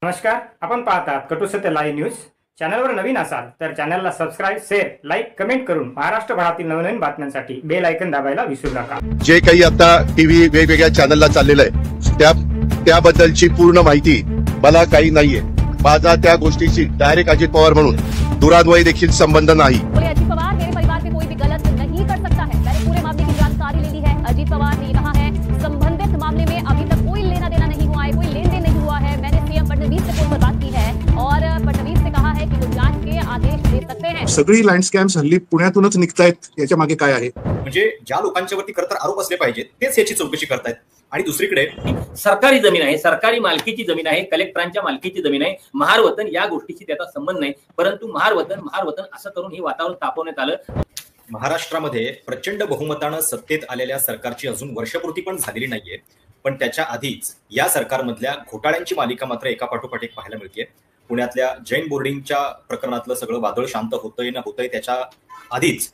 नमस्कार, आपण पाहतात कटू सत्य लाईव्ह न्यूज. चॅनलवर नवीन असाल तर चॅनलला सबस्क्राईब, शेअर, लाईक, कमेंट करून महाराष्ट्रभरातील नवनवीन बातम्यांसाठी बेल आयकॉन दाबायला विसरू नका. जे काही आता टीव्ही वेगवेगळ्या चॅनलला चाललेलं आहे त्याबद्दलची पूर्ण माहिती मला काही नाहीये. माझा त्या गोष्टीची डायरेक्ट अजित पवार म्हणून दुरान्वयी देखील संबंध नाही. अजित पवार मेरे परिवार पे कोई भी गलत नहीं कर सकता है. मैंने पूरे मामले की जानकारी ले ली है. अजित पवार ने कहा है संबंधित मामले में अभी तक कोई लेना देना नहीं हुआ है, कोई लेन देन नहीं हुआ है. मैंने सीएम फडणवीस से फोन पर बात की है और फडणवीस से कहा है कि वो जांच के आदेश दे सकते हैं. सगळी लँड स्कॅम्स हल्ली पुण्यातूनच निघतायत. याच्या मागे काय आहे? म्हणजे ज्या लोकांच्यावरती खरं तर आरोप असले पाहिजेत तेच याची चौकशी करतायत. आणि दुसरीकडे सरकारी जमीन आहे, सरकारी मालकीची जमीन आहे, कलेक्टरांच्या मालकीची जमीन आहे. महारवतन या गोष्टीशी त्याचा संबंध नाही, परंतु महारवतन असं करून हे वातावरण तापवण्यात आलं. महाराष्ट्रामध्ये प्रचंड बहुमतानं सत्तेत आलेल्या सरकारची अजून वर्षपूर्ती पण झालेली नाहीये, पण त्याच्या आधीच या सरकारमधल्या घोटाळ्यांची मालिका मात्र एकापाठोपाठ एक पाहायला मिळते. पुण्यातल्या जैन बोर्डिंगच्या प्रकरणातलं सगळं वादळ शांत होतंय ना होतंय त्याच्या आधीच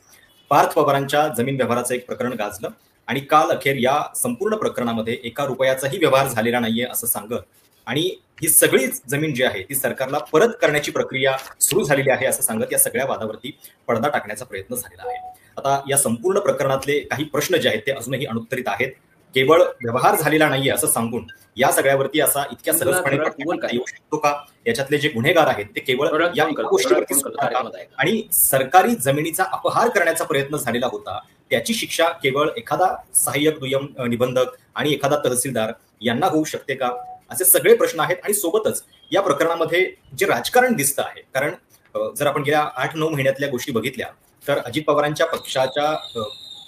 पार्थ पवारांच्या जमीन व्यवहाराचं एक प्रकरण गाजलं आणि काल अखेर या संपूर्ण प्रकरणामध्ये एका रुपयाचाही व्यवहार झालेला नाहीये असं सांगत आणि ही सगळी जमीन जी आहे ती सरकारला परत करण्याची प्रक्रिया सुरू झालेली आहे असं सांगत या सगळ्या वादावरती पडदा टाकण्याचा प्रयत्न झालेला आहे. आता या संपूर्ण प्रकरणातले काही प्रश्न जे आहेत ते अजूनही अनुत्तरित आहेत. केवळ व्यवहार झालेला नाहीये असं सांगून या सगळ्यावरती असा इतक्या सहजपणे येऊ शकतो का? याच्यातले जे गुन्हेगार आहेत ते केवळ या गोष्टीवरती आणि सरकारी जमिनीचा अपहार करण्याचा प्रयत्न झालेला होता त्याची शिक्षा केवळ एखादा सहाय्यक दुय्यम निबंधक आणि एखादा तहसीलदार यांना होऊ शकते का? असे सगळे प्रश्न आहेत. आणि सोबतच या प्रकरणामध्ये जे राजकारण दिसतं आहे, कारण जर आपण गेल्या 8-9 महिन्यातल्या गोष्टी बघितल्या तर अजित पवारांच्या पक्षाच्या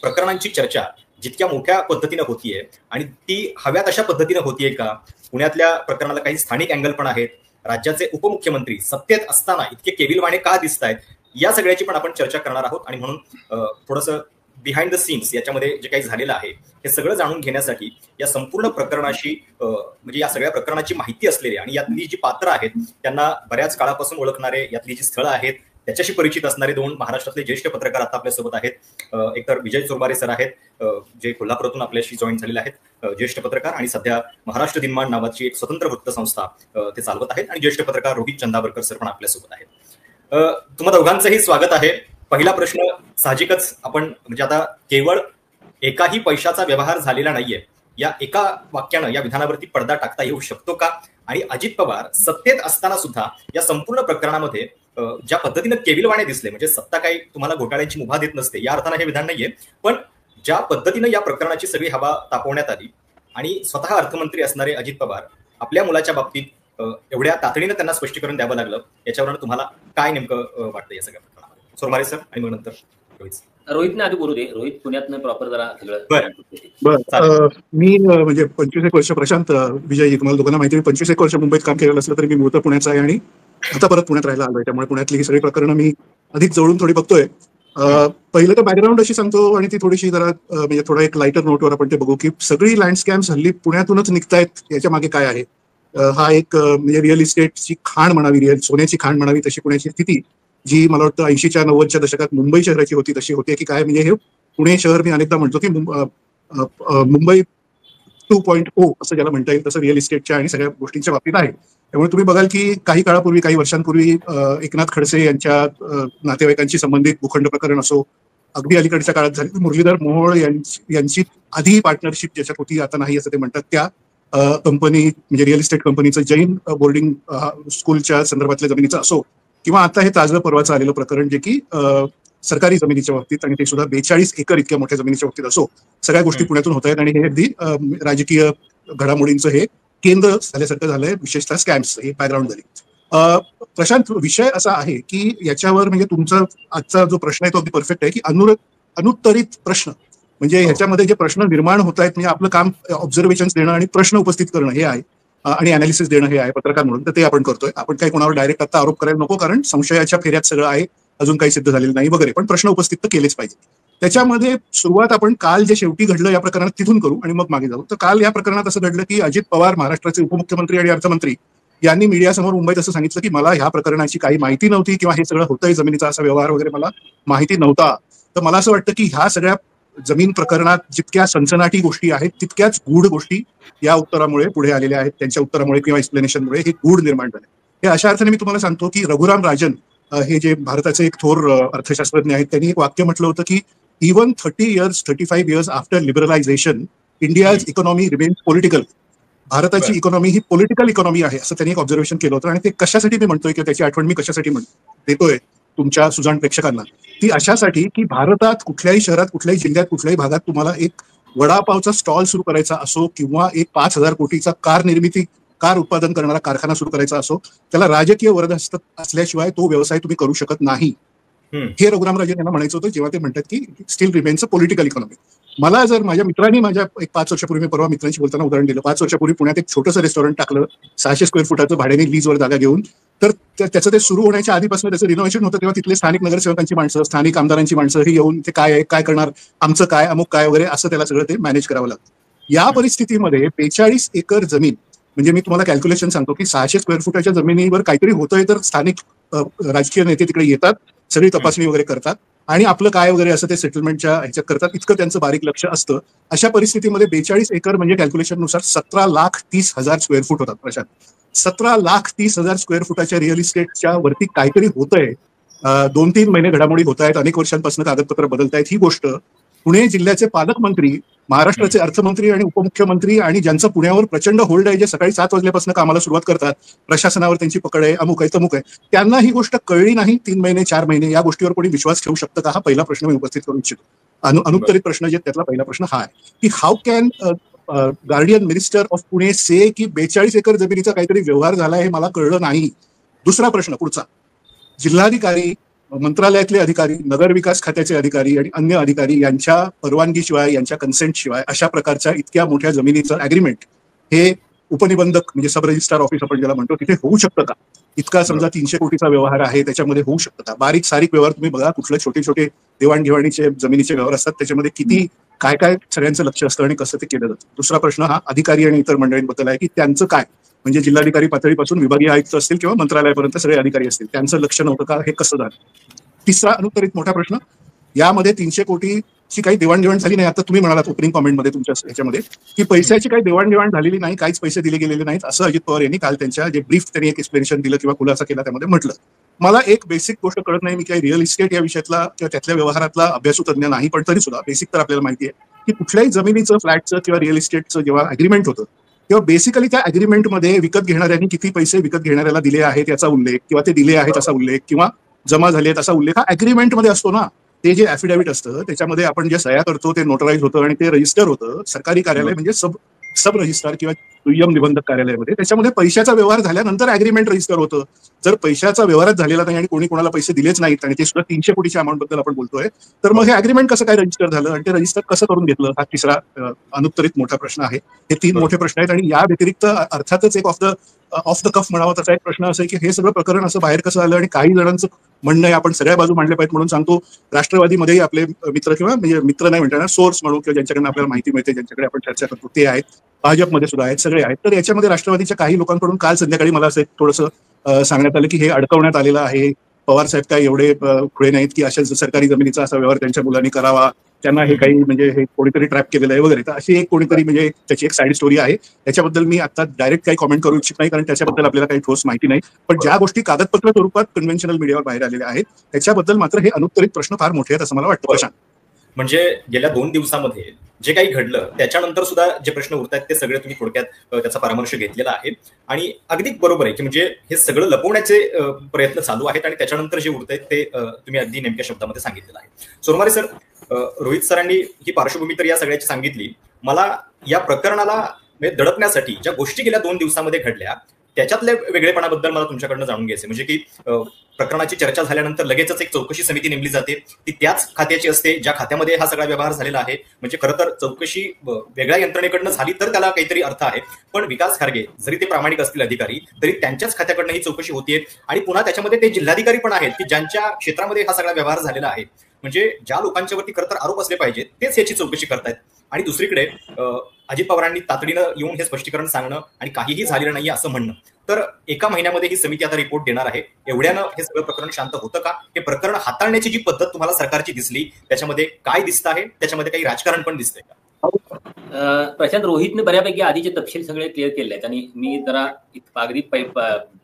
प्रकरणांची चर्चा जितक्या मोठ्या पद्धतीनं होतीये आणि ती हव्या तशा पद्धतीनं होतीये का? पुण्यातल्या प्रकरणाला काही स्थानिक अँगल पण आहेत. राज्याचे उपमुख्यमंत्री सत्तेत असताना इतके केविलवाणे का दिसत आहेत या सगळ्याची पण आपण चर्चा करणार आहोत. आणि म्हणून थोडंसं बिहाइंड द सीन्स याच्यामध्ये जे काही झालेलं आहे हे सगळं जाणून घेण्यासाठी या संपूर्ण प्रकरणाशी म्हणजे या सगळ्या प्रकरणाची माहिती असलेली आणि यातली जी पात्र आहेत त्यांना बऱ्याच काळापासून ओळखणारे, यातली जी स्थळं आहेत त्याच्याशी परिचित असणारे 2 महाराष्ट्रातले ज्येष्ठ पत्रकार आता आपल्यासोबत आहेत. एकतर विजय चोरमारे सर आहेत जे कोल्हापुरातून आपल्याशी जॉईन झालेले आहेत, ज्येष्ठ पत्रकार आणि सध्या महाराष्ट्र दिनमान नावाची एक स्वतंत्र वृत्तसंस्था ते चालवत आहेत. आणि ज्येष्ठ पत्रकार रोहित चंदावरकर सर पण आपल्यासोबत आहेत. तुम्हा दोघांचंही स्वागत आहे. पहिला प्रश्न साहजिकच आपण म्हणजे आता केवळ एकाही पैशाचा व्यवहार झालेला नाहीये या एका वाक्यानं या विधानावरती पडदा टाकता येऊ शकतो का? आणि अजित पवार सत्तेत असताना सुद्धा या संपूर्ण प्रकरणामध्ये ज्या पद्धतीनं केविलवाणे दिसले, म्हणजे सत्ता काही तुम्हाला घोटाळ्यांची मुभा देत नसते या अर्थानं हे विधान नाहीये, पण ज्या पद्धतीनं या प्रकरणाची सगळी हवा तापवण्यात आली आणि स्वतः अर्थमंत्री असणारे अजित पवार आपल्या मुलाच्या बाबतीत एवढ्या तातडीनं त्यांना स्पष्टीकरण द्यावं लागलं याच्यावरून तुम्हाला काय नेमकं वाटतं या सगळ्या प्रकरणामध्ये? सोरमारे सर आणि मग नंतर रोहितने आधी बोलू दे. रोहित पुण्यातनं प्रॉपर जरा सगळं. मी म्हणजे 25 वर्ष प्रशांत विजय तुम्हाला दोघांना माहिती 25 वर्ष मुंबईत काम केलेलं असलं तरी मी मूळतः पुण्याचा आहे आणि आता परत पुण्यात राहायला आलोय. त्यामुळे पुण्यातली ही सगळी प्रकरणं मी अधिक जवळून थोडी बघतोय. पहिलं तर बॅकग्राऊंड अशी सांगतो आणि ती थोडीशी जरा म्हणजे थोडा एक लाईटर नोटवर आपण ते बघू की सगळी लँड स्कॅम्स हल्ली पुण्यातूनच निघतायत. याच्या मागे काय आहे? हा एक म्हणजे रिअल इस्टेटची खाण म्हणावी, सोन्याची खाण म्हणावी तशी पुण्याची स्थिती जी मला वाटतं 80च्या 90च्या दशकात मुंबई शहराची होती तशी होती की काय? म्हणजे हे पुणे शहर मी अनेकदा म्हणतो की मुंबई 2.0 असं ज्याला म्हणता येईल तसं रिअल इस्टेटच्या आणि सगळ्या गोष्टींच्या बाबतीत आहे. त्यामुळे तुम्ही बघाल की काही काळापूर्वी, काही वर्षांपूर्वी एकनाथ खडसे यांच्या नातेवाईकांशी संबंधित भूखंड प्रकरण असो, अगदी अलीकडच्या काळात झाली मुरलीधर मोहोळ यांची आधी पार्टनरशिप ज्याच्यात होती आता नाही असं ते म्हणतात त्या कंपनी म्हणजे रिअल इस्टेट कंपनीचं जैन बोर्डिंग स्कूलच्या संदर्भातल्या जमिनीचं असो किंवा आता हे ताजं परवाचं आलेलं प्रकरण जे की सरकारी जमिनीच्या बाबतीत आणि ते सुद्धा 42 एकर इतक्या मोठ्या जमिनीच्या बाबतीत असो, सगळ्या गोष्टी पुण्यातून होत आहेत आणि हे अगदी राजकीय घडामोडींचं हे केंद्र झाल्यासारखं झालंय, विशेषतः स्कॅम्स ही बॅकग्राऊंड झाली. प्रशांत, विषय असा आहे की याच्यावर म्हणजे तुमचा आजचा जो प्रश्न आहे तो अगदी परफेक्ट आहे की अनुत्तरित प्रश्न म्हणजे ह्याच्यामध्ये जे प्रश्न निर्माण होत आहेत म्हणजे आपलं काम ऑब्झर्वेशन्स देणं आणि प्रश्न उपस्थित करणं हे आहे आणि अनालिसिस देणं हे आहे पत्रकार म्हणून. तर ते आपण करतोय. आपण काही कोणावर डायरेक्ट आता आरोप करायला नको कारण संशयाच्या फेऱ्यात सगळं आहे, अजून काही सिद्ध झालेलं नाही वगैरे, पण प्रश्न उपस्थित तर केलेच पाहिजे. त्याच्यामध्ये सुरुवात आपण काल जे शेवटी घडलं या प्रकरणात तिथून करू आणि मग मागे जाऊ. तर काल या प्रकरणात असं घडलं की अजित पवार महाराष्ट्राचे उपमुख्यमंत्री आणि अर्थमंत्री यांनी मीडियासमोर मुंबईत असं सांगितलं की मला ह्या प्रकरणाची काही माहिती नव्हती किंवा हे सगळं होतंय जमिनीचा असा व्यवहार वगैरे मला माहिती नव्हता. तर मला असं वाटतं की ह्या सगळ्या जमीन प्रकरणात जितक्या सनसनाटी गोष्टी आहेत तितक्याच गूढ गोष्टी या उत्तरामुळे पुढे आलेल्या आहेत. त्यांच्या उत्तरामुळे किंवा एक्सप्लेनेशनमुळे हे गूढ निर्माण झाले. हे अशा अर्थाने मी तुम्हाला सांगतो की रघुराम राजन हे जे भारताचे एक थोर अर्थशास्त्रज्ञ आहेत, त्यांनी एक वाक्य म्हटलं होतं की even 35 years after liberalisation India's economy remains political. भारताची इकॉनॉमी ही पॉलिटिकल इकॉनॉमी आहे असं त्यांनी एक ऑब्झर्वेशन केलं होतं. आणि ते कशासाठी मी म्हणतोय किंवा त्याची आठवण मी कशासाठी देतोय तुमच्या सुजाण प्रेक्षकांना, ती अशासाठी की भारतात कुठल्याही शहरात, कुठल्याही जिल्ह्यात, कुठल्याही भागात तुम्हाला एक वडापावचा स्टॉल सुरू करायचा असो किंवा एक 5,000 कोटीचा कार उत्पादन करणारा कारखाना सुरू करायचा असो, त्याला राजकीय वरदहस्त असल्याशिवाय तो व्यवसाय तुम्ही करू शकत नाही. हे रघुराम राजन यांना म्हणायचं होतं जेव्हा ते म्हणतात की steel remains a political economy. मला जर माझ्या मित्रांनी एक 5 वर्षापूर्वी, मी परवा मित्रांशी बोलताना उदाहरण दिलं, 5 वर्षापूर्वी पुण्यात एक छोटंसं रेस्टॉरंट टाकलं 600 स्क्वेअर फुटाचं भाड्याने लीजवर जागा घेऊन, तर त्याचं ते सुरू होण्याच्या आधीपासून त्याचं रिनोव्हेशन होतं तेव्हा तिथले स्थानिक नगरसेवकांची माणसं, स्थानिक आमदारांची माणसं ही येऊन ते काय करणार, आमचं काय, अमुक काय वगैरे असं त्याला सगळं ते मॅनेज करावं लागतं. या परिस्थितीमध्ये 42 एकर जमीन, म्हणजे मी तुम्हाला कॅल्क्युलेशन सांगतो की 600 स्क्वेअर फुटाच्या जमिनीवर काहीतरी होतंय तर स्थानिक राजकीय नेते तिकडे येतात, सगळी तपासणी वगैरे करतात आणि आपलं काय वगैरे असं ते सेटलमेंटच्या ह्याच्यात करतात. इतकं त्यांचं बारीक लक्ष असतं. अशा परिस्थितीमध्ये 42 एकर म्हणजे कॅल्क्युलेशननुसार 17,30,000 स्क्वेअर फूट होतात. प्रशांत, 17,30,000 स्क्वेअर फुटाच्या रिअल इस्टेटच्या वरती काहीतरी होतंय. 2-3 महिने घडामोडी होत आहेत, अनेक वर्षांपासून कागदपत्र बदलत आहेत. ही गोष्ट पुणे जिल्ह्याचे पालकमंत्री, महाराष्ट्राचे अर्थमंत्री आणि उपमुख्यमंत्री आणि ज्यांचं पुण्यावर प्रचंड होल्ड आहे, जे सकाळी 7 वाजल्यापासून कामाला सुरुवात करतात, प्रशासनावर त्यांची पकड आहे, अमुक आहे तमुक आहे, त्यांना ही गोष्ट कळली नाही. 3 महिने 4 महिने या गोष्टीवर कोणी विश्वास ठेवू शकतं का? हा पहिला प्रश्न मी उपस्थित करू इच्छितो. अनुत्तरित प्रश्न जे त्यातला पहिला प्रश्न हा आहे की how can guardian minister of Pune से की 42 एकर जमिनीचा काहीतरी व्यवहार झाला हे मला कळलं नाही. दुसरा प्रश्न पुढचा, जिल्हाधिकारी, मंत्रालयातले अधिकारी, नगरविकास खात्याचे अधिकारी आणि अन्य अधिकारी यांच्या परवानगीशिवाय, यांच्या कन्सेंटशिवाय अशा प्रकारच्या इतक्या मोठ्या जमिनीचं अग्रीमेंट हे उपनिबंधक म्हणजे सब रजिस्ट्रार ऑफिस आपण ज्याला म्हणतो तिथे होऊ शकतं का? इतका समजा 300 कोटीचा व्यवहार आहे त्याच्यामध्ये होऊ शकतं का? बारीक सारीक व्यवहार तुम्ही बघा, कुठले छोटे देवाणघेवाणीचे जमिनीचे व्यवहार असतात, त्याच्यामध्ये किती काय सगळ्यांचं लक्ष असतं आणि कसं ते केलं जातं. दुसरा प्रश्न हा अधिकारी आणि इतर मंडळींबद्दल आहे की त्यांचं काय, म्हणजे जिल्हाधिकारी पातळीपासून विभागीय आयुक्त असतील किंवा मंत्रालयापर्यंत सगळे अधिकारी असतील, त्यांचं लक्ष नव्हतं का? हे कसं झालं? तिसरा अनुत्तरित मोठा प्रश्न, यामध्ये 300 कोटीची काही देवाणघेवाण झाली नाही. आता तुम्ही म्हणालात ओपनिंग कॉमेंटमध्ये तुमच्या ह्याच्यामध्ये की पैशाची काही देवाणघेवाण झालेली नाही, काहीच पैसे दिले गेलेले नाहीत, असं अजित पवार यांनी काल त्यांच्या जे ब्रीफ त्यांनी एक एक्सप्लेनेशन दिलं किंवा खुलासा केला त्यामध्ये म्हटलं. मला एक बेसिक गोष्ट कळत नाही, मी काही रिअल इस्टेट या विषयातला किंवा त्यातल्या व्यवहारातला अभ्यासू तज्ञ नाही, पण तरी सुद्धा बेसिक तर आपल्याला माहिती आहे की कुठल्याही जमिनीचं, फ्लॅटचं किंवा रिअल इस्टेटचं जेव्हा अग्रीमेंट होतं तेव्हा बेसिकली त्या अग्रीमेंटमध्ये विकत घेणाऱ्यांनी किती पैसे विकत घेणाऱ्याला दिले आहेत याचा उल्लेख किंवा ते दिले आहेत असा उल्लेख किंवा जमा झाले आहेत असा उल्लेख हा अग्रीमेंटमध्ये असतो ना. ते जे ऍफिडेव्हिट असतं त्याच्यामध्ये आपण जे सह्या करतो ते नोटराईज होतं आणि ते रजिस्टर होतं सरकारी कार्यालय म्हणजे सब रजिस्ट्रार किंवा दुय्यम निबंधक कार्यालयामध्ये. त्याच्यामध्ये पैशाचा व्यवहार झाल्यानंतर अग्रीमेंट रजिस्टर होतं. जर पैशाचा व्यवहारच झालेला नाही आणि कोणी कोणाला पैसे दिलेच नाहीत आणि ते सुद्धा 300 कोटीच्या अमाऊंट बद्दल आपण बोलतोय, तर मग हे अग्रीमेंट कसं काय रजिस्टर झालं आणि ते रजिस्टर कसं करून घेतलं, हा तिसरा अनुत्तरित मोठा प्रश्न आहे. हे 3 मोठे प्रश्न आहेत. आणि या व्यतिरिक्त अर्थातच एक ऑफ द कफ म्हणावा तसा एक प्रश्न असा आहे की हे सगळं प्रकरण असं बाहेर कसं आलं. आणि काही जणांचं म्हणणं आहे, आपण सगळ्या बाजू मांडल्या पाहिजेत म्हणून सांगतो, राष्ट्रवादीमध्येही आपले मित्र किंवा म्हणजे मित्र नाही म्हणताना सोर्स म्हणून किंवा ज्यांच्याकडून आपल्याला माहिती मिळते, ज्यांच्याकडे आपण चर्चा करतो ते आहेत, भाजपमध्ये सुद्धा आहेत, सगळे आहेत. तर याच्यामध्ये राष्ट्रवादीच्या काही लोकांकडून काल संध्याकाळी मला असं थोडंसं सांगण्यात आलं की हे अडकवण्यात आलेलं आहे. पवार साहेब काय एवढे खुळे नाहीत की अशा सरकारी जमिनीचा असा व्यवहार त्यांच्या मुलांनी करावा, त्यांना हे काही म्हणजे हे कोणीतरी ट्रॅप केलेलं आहे वगैरे. तर अशी एक कोणीतरी म्हणजे त्याची एक साईड स्टोरी आहे. त्याच्याबद्दल मी आता डायरेक्ट काही कॉमेंट करू इच्छित नाही, कारण त्याच्याबद्दल आपल्याला काही ठोस माहिती नाही. पण ज्या गोष्टी कागदपत्र स्वरूपात कन्व्हेन्शनल मीडियावर बाहेर आलेल्या आहेत त्याच्याबद्दल मात्र हे अनुत्तरित प्रश्न फार मोठे आहेत असं मला वाटतं. प्रशांत, म्हणजे गेल्या 2 दिवसामध्ये जे काही घडलं त्याच्यानंतर सुद्धा जे प्रश्न उरत आहेत ते सगळे तुम्ही थोडक्यात त्याचा परामर्श घेतलेला आहे. आणि अगदी बरोबर आहे की म्हणजे हे सगळं लपवण्याचे प्रयत्न चालू आहेत आणि त्याच्यानंतर जे उरत आहेत ते तुम्ही अगदी नेमक्या शब्दामध्ये सांगितलेलं आहे. सोनवारे सर, रोहित सरांनी ही पार्श्वभूमी तर या सगळ्याची सांगितली. मला या प्रकरणाला दडपण्यासाठी ज्या गोष्टी गेल्या 2 दिवसामध्ये घडल्या त्याच्यातल्या वेगळेपणाबद्दल मला तुमच्याकडनं जाणून घ्यायचं. म्हणजे की प्रकरणाची चर्चा झाल्यानंतर लगेचच एक चौकशी समिती नेमली जाते, ती त्याच खात्याची असते ज्या खात्यामध्ये हा सगळा व्यवहार झालेला आहे. म्हणजे खरं तर चौकशी वेगळ्या यंत्रणेकडनं झाली तर त्याला काहीतरी अर्थ आहे, पण विकास खारगे जरी ते प्रामाणिक असतील अधिकारी तरी त्यांच्याच खात्याकडनं ही चौकशी होतीये. आणि पुन्हा त्याच्यामध्ये ते जिल्हाधिकारी पण आहेत की ज्यांच्या क्षेत्रामध्ये हा सगळा व्यवहार झालेला आहे. म्हणजे ज्या लोकांच्यावरती खरं तर आरोप असले पाहिजेत तेच याची चौकशी करतायत. आणि दुसरीकडे अजित पवारांनी तातडीनं येऊन हे स्पष्टीकरण सांगणं आणि काहीही झालेलं नाहीये असं म्हणणं. तर एका महिन्यामध्ये ही समिती आता रिपोर्ट देणार आहे. एवढ्यानं हे सगळं प्रकरण शांत होतं का? हे प्रकरण हाताळण्याची जी पद्धत तुम्हाला सरकारची दिसली त्याच्यामध्ये काय दिसतं आहे? त्याच्यामध्ये काही राजकारण पण दिसतंय का? प्रशांत, रोहितने बऱ्यापैकी आधीचे तपशील सगळे क्लिअर केले आहेत आणि मी जरा अगदी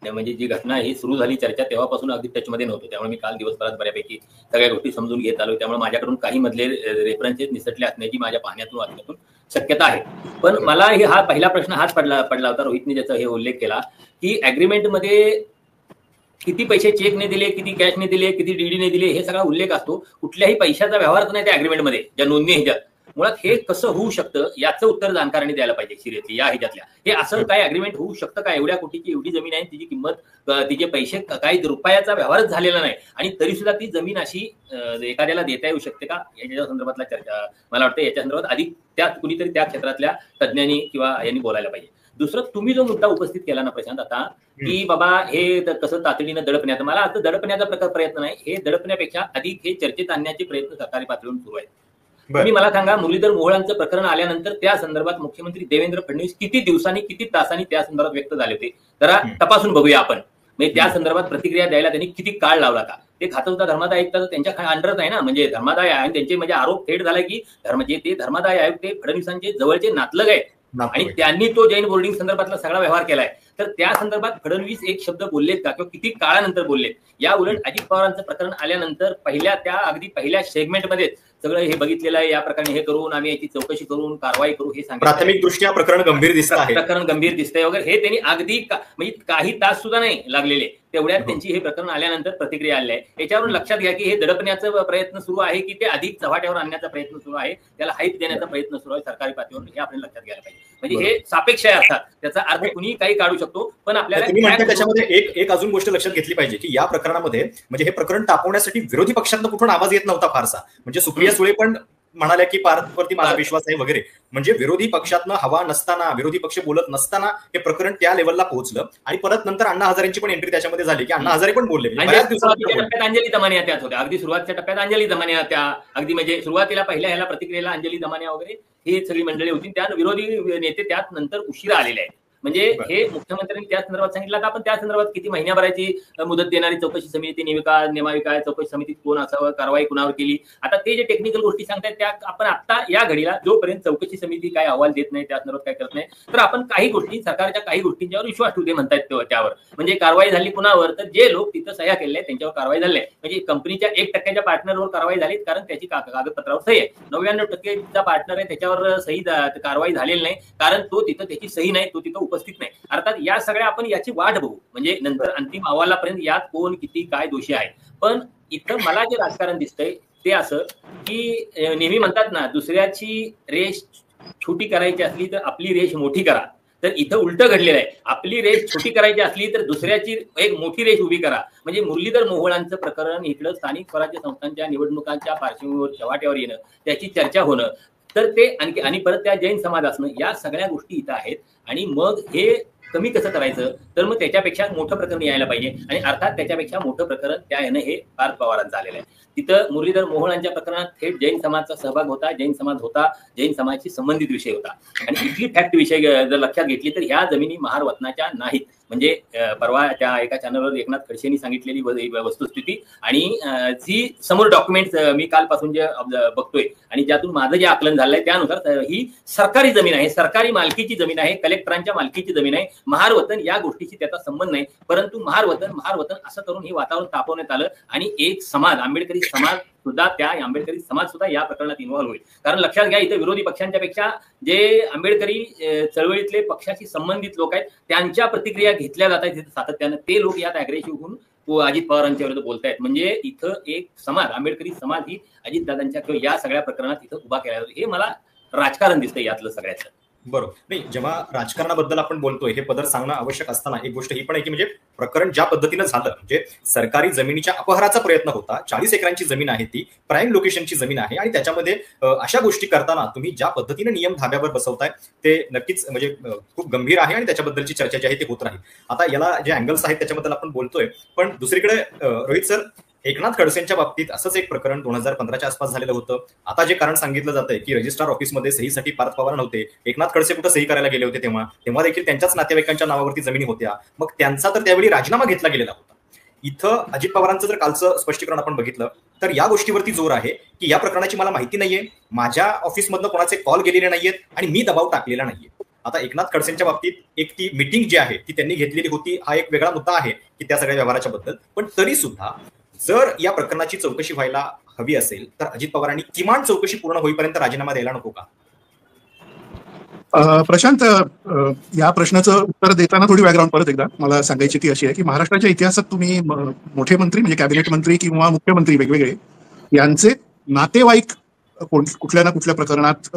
म्हणजे जी घटना ही सुरू झाली चर्चा तेव्हापासून अगदी टचमध्ये नव्हतो. त्यामुळे मी काल दिवसभरात बऱ्यापैकी सगळ्या गोष्टी समजून घेत आलो. त्यामुळे माझ्याकडून काही मधले रेफरन्सेस निसटले असण्याची माझ्या पाहण्यातून वाचण्यातून शक्यता आहे. पण मला हा पहिला प्रश्न हाच पडला होता रोहितने ज्याचा हे उल्लेख केला की अग्रीमेंटमध्ये किती पैसे चेकने दिले, किती कॅशने दिले, किती डीडीने दिले हे सगळा उल्लेख असतो. कुठल्याही पैशाचा व्यवहारच नाही त्या अग्रीमेंटमध्ये, ज्या नोंदणी ह्याच्यात. मुळात हे कसं होऊ शकतं याचं उत्तर जाणकारांनी द्यायला पाहिजे सिरियसली या ह्याच्यातल्या. हे असं काय अग्रीमेंट होऊ शकतं का? एवढ्या कोटीची एवढी जमीन आहे, तिची किंमत, तिचे पैसे, काही रुपयाचा व्यवहारच झालेला नाही आणि तरी सुद्धा ती जमीन अशी एखाद्याला देता येऊ शकते का? याच्या संदर्भातला चर्चा मला वाटतं याच्या संदर्भात अधिक कुणीतरी त्या क्षेत्रातल्या तज्ज्ञांनी किंवा यांनी बोलायला पाहिजे. दुसरं, तुम्ही जो मुद्दा उपस्थित केला ना प्रशांत आता, की बाबा हे कसं तातडीनं दडपण्यात, मला आता दडपण्याचा प्रयत्न नाही, हे दडपण्यापेक्षा अधिक हे चर्चेत आणण्याचे प्रयत्न सरकारी पातळीवर सुरू आहेत. तुम्ही मला सांगा, मुरलीधर मोहोळांचं प्रकरण आल्यानंतर त्या संदर्भात मुख्यमंत्री देवेंद्र फडणवीस किती दिवसांनी, किती तासांनी त्या संदर्भात व्यक्त झाले होते? जरा तपासून बघूया आपण. म्हणजे त्या संदर्भात प्रतिक्रिया द्यायला त्यांनी किती काळ लावला का? ते खातं सुद्धा धर्मादाय आयुक्त त्यांच्या अंडरच आहे ना, म्हणजे धर्मादाय आहे. त्यांचे म्हणजे आरोप थेट झाला की ते धर्मादाय आयुक्त ते फडणवीसांचे जवळचे नातलग आहेत आणि त्यांनी तो जैन बोर्डिंग संदर्भातला सगळा व्यवहार केलाय. तर त्या संदर्भात फडणवीस एक शब्द बोललेत का किंवा किती काळानंतर बोललेत? या उलट अजित पवारांचं प्रकरण आल्यानंतर अगदी पहिल्या सेगमेंटमध्ये सगळं हे बघितलेलं आहे, या प्रकारे हे करून आम्ही याची चौकशी करून कारवाई करू हे सांगितलं. प्राथमिक दृष्ट्या प्रकरण गंभीर दिसत आहे, प्रकरण गंभीर दिसतंय वगैरे हे त्यांनी अगदी म्हणजे काही तास सुद्धा नाही लागलेले तेवढ्यात त्यांची हे प्रकरण आल्यानंतर प्रतिक्रिया आली आहे. याच्यावरून लक्षात घ्या की हे दडपण्याचा प्रयत्न सुरू आहे की ते अधिक चव्हाट्यावर आणण्याचा प्रयत्न सुरू आहे, त्याला हाईप देण्याचा प्रयत्न सुरू आहे सरकारी पातळीवर, हे आपल्याला लक्षात घ्यायला पाहिजे. म्हणजे हे सापेक्ष आहे अर्थात, त्याचा अर्थ कुणीही काही काढू शकतो, पण आपल्याला त्याच्यामध्ये एक अजून गोष्ट लक्षात घेतली पाहिजे की या प्रकरणामध्ये म्हणजे हे प्रकरण तापवण्यासाठी विरोधी पक्षांना कुठून आवाज येत नव्हता फारसा. म्हणजे सुप्रिया सुळे पण म्हणाल्या की पार्थवरती माझा विश्वास आहे वगैरे. म्हणजे विरोधी पक्षातनं हवा नसताना, विरोधी पक्ष बोलत नसताना हे प्रकरण त्या लेवलला पोहोचलं आणि परत नंतर अण्णा हजारेंची पण एंट्री त्याच्यामध्ये झाली की अण्णा हजारे पण बोलले. अंजली दमानिया त्यात होत्या, अगदी सुरुवातीच्या टप्प्यात अंजली दमानिया त्या अगदी म्हणजे सुरुवातीला पहिल्या ह्याला प्रतिक्रियेला अंजली दमानिया वगैरे ही सगळी मंडळी होती. त्या विरोधी नेते त्यात नंतर उशिरा आलेले आहेत. म्हणजे हे मुख्यमंत्र्यांनी त्या संदर्भात सांगितलं. आपण त्या संदर्भात किती महिन्याभराची मुदत देणारी चौकशी समिती नेमाविका चौकशी समितीत कोण असावं, कारवाई कुणावर केली, आता ते जे टेक्निकल गोष्टी सांगतायत त्या आपण आता या घडीला जोपर्यंत चौकशी समिती काय अहवाल देत नाही, त्या संदर्भात काय करत नाही, तर आपण काही गोष्टी सरकारच्या काही गोष्टींच्यावर विश्वास ठेवू दे म्हणतायत त्यावर. म्हणजे कारवाई झाली कुणावर, तर जे लोक तिथं सह्या केल्या त्यांच्यावर कारवाई झाली. म्हणजे कंपनीच्या 1% पार्टनरवर कारवाई झाली कारण त्याची कागदपत्रावर सही आहे. 99% पार्टनर आहे त्याच्यावर सही कारवाई झालेली नाही कारण तो तिथं त्याची सही नाही, तो तिथं उपस्थित नाही. अर्थात या सगळ्या आपण याची वाट बघू, म्हणजे नंतर अंतिम अहवालापर्यंत यात कोण किती काय दोषी आहे. पण इथं मला जे राजकारण दिसतंय ते असं की नेहमी म्हणतात ना, दुसऱ्याची रेष छोटी करायची असली तर आपली रेष मोठी करा. तर इथं उलट घडलेलं आहे, आपली रेष छोटी करायची असली तर दुसऱ्याची एक मोठी रेष उभी करा. म्हणजे मुरलीधर मोहोळांचं प्रकरण इकडं स्थानिक स्वराज्य संस्थांच्या निवडणुकांच्या पार्श्वभूमीवर चव्हाट्यावर येणं, त्याची चर्चा होणं, तर ते आणि परत त्या जैन समाज असणं, या सगळ्या गोष्टी इथं आहेत. आणि मग हे कमी कसं करायचं, तर मग त्याच्यापेक्षा मोठं प्रकरण यायला पाहिजे. आणि अर्थात त्याच्यापेक्षा मोठं प्रकरण त्या यानं हे पार्थ पवारांचं आलेलं आहे. तिथं मुरलीधर मोहोळांच्या प्रकरणात थेट जैन समाजचा सहभाग होता, जैन समाज होता, जैन समाजाशी संबंधित विषय होता. आणि इथली फॅक्ट विषय जर लक्षात घेतली तर ह्या जमिनी महारवतनाच्या नाहीत. म्हणजे परवा त्या एका चॅनलवर एकनाथ खडसेंनी सांगितलेली वस्तुस्थिती आणि जी समोर डॉक्युमेंट मी कालपासून जे बघतोय आणि ज्यातून माझं जे आकलन झालंय त्यानुसार ही सरकारी जमीन आहे, सरकारी मालकीची जमीन आहे, कलेक्टरांच्या मालकीची जमीन आहे. महारवतन या गोष्टीशी त्याचा संबंध नाही, परंतु महारवतन असं करून हे वातावरण तापवण्यात आलं आणि एक समाज, आंबेडकरी समाज सुद्धा, त्या आंबेडकरी समाज सुद्धा या प्रकरणात इन्व्हॉल्व्ह होईल. कारण लक्षात घ्या, इथे विरोधी पक्षांच्या पेक्षा जे आंबेडकरी चळवळीतले पक्षाशी संबंधित लोक आहेत त्यांच्या प्रतिक्रिया घेतल्या जात आहेत सातत्यानं. ते लोक यात अग्रेसिव्ह होऊन अजित पवारांच्या विरुद्ध बोलतायत. म्हणजे इथं एक समाज, आंबेडकरी समाज ही अजितदादांच्या किंवा या सगळ्या प्रकरणात इथं उभा केला जातो. हे मला राजकारण दिसतंय यातलं सगळ्याचं. बरोबर. नाही, जेव्हा राजकारणाबद्दल आपण बोलतोय हे पदर सांगणं आवश्यक असताना एक गोष्ट ही पण आहे की म्हणजे प्रकरण ज्या पद्धतीनं झालं, म्हणजे सरकारी जमिनीच्या अपहाराचा प्रयत्न होता. 40 एकरांची जमीन आहे, ती प्राईम लोकेशनची जमीन आहे आणि त्याच्यामध्ये अशा गोष्टी करताना तुम्ही ज्या पद्धतीने नियम धाब्यावर बसवताय ते नक्कीच म्हणजे खूप गंभीर आहे आणि त्याच्याबद्दलची चर्चा जी आहे ती होत राहील. आता याला जे अँगल्स आहेत त्याच्याबद्दल आपण बोलतोय, पण दुसरीकडे रोहित सर, एकनाथ खडसेंच्या बाबतीत असंच एक प्रकरण 2015च्या आसपास झालेलं होतं. आता जे कारण सांगितलं जातंय की रजिस्ट्रार ऑफिसमध्ये सहीसाठी पार्थ पवार नव्हते, एकनाथ खडसे कुठं सही करायला गेले होते तेव्हा देखील त्यांच्याच नातेवाईकांच्या नावावरती जमिनी होत्या. मग त्यांचा तर त्यावेळी राजीनामा घेतला गेलेला होता. इथं अजित पवारांचं जर कालचं स्पष्टीकरण आपण बघितलं तर या गोष्टीवरती जोर आहे की या प्रकरणाची मला माहिती नाहीये, माझ्या ऑफिसमधनं कोणाचे कॉल गेलेले नाहीयेत आणि मी दबाव टाकलेला नाहीये. आता एकनाथ खडसेंच्या बाबतीत एक ती मीटिंग जी आहे ती त्यांनी घेतलेली होती, हा एक वेगळा मुद्दा आहे की त्या सगळ्या व्यवहाराच्या बद्दल. पण तरी सुद्धा जर या प्रकरणाची चौकशी व्हायला हवी असेल तर अजित पवारांनी किमान चौकशी पूर्ण होईपर्यंत राजीनामा द्यायला नको का? प्रशांत, या प्रश्नाचं उत्तर देताना थोडी बॅकग्राऊंड परत एकदा मला सांगायची ती अशी आहे की महाराष्ट्राच्या इतिहासात तुम्ही मोठे मंत्री म्हणजे कॅबिनेट मंत्री किंवा मुख्यमंत्री वेगवेगळे यांचे नातेवाईक कुठल्या ना कुठल्या प्रकरणात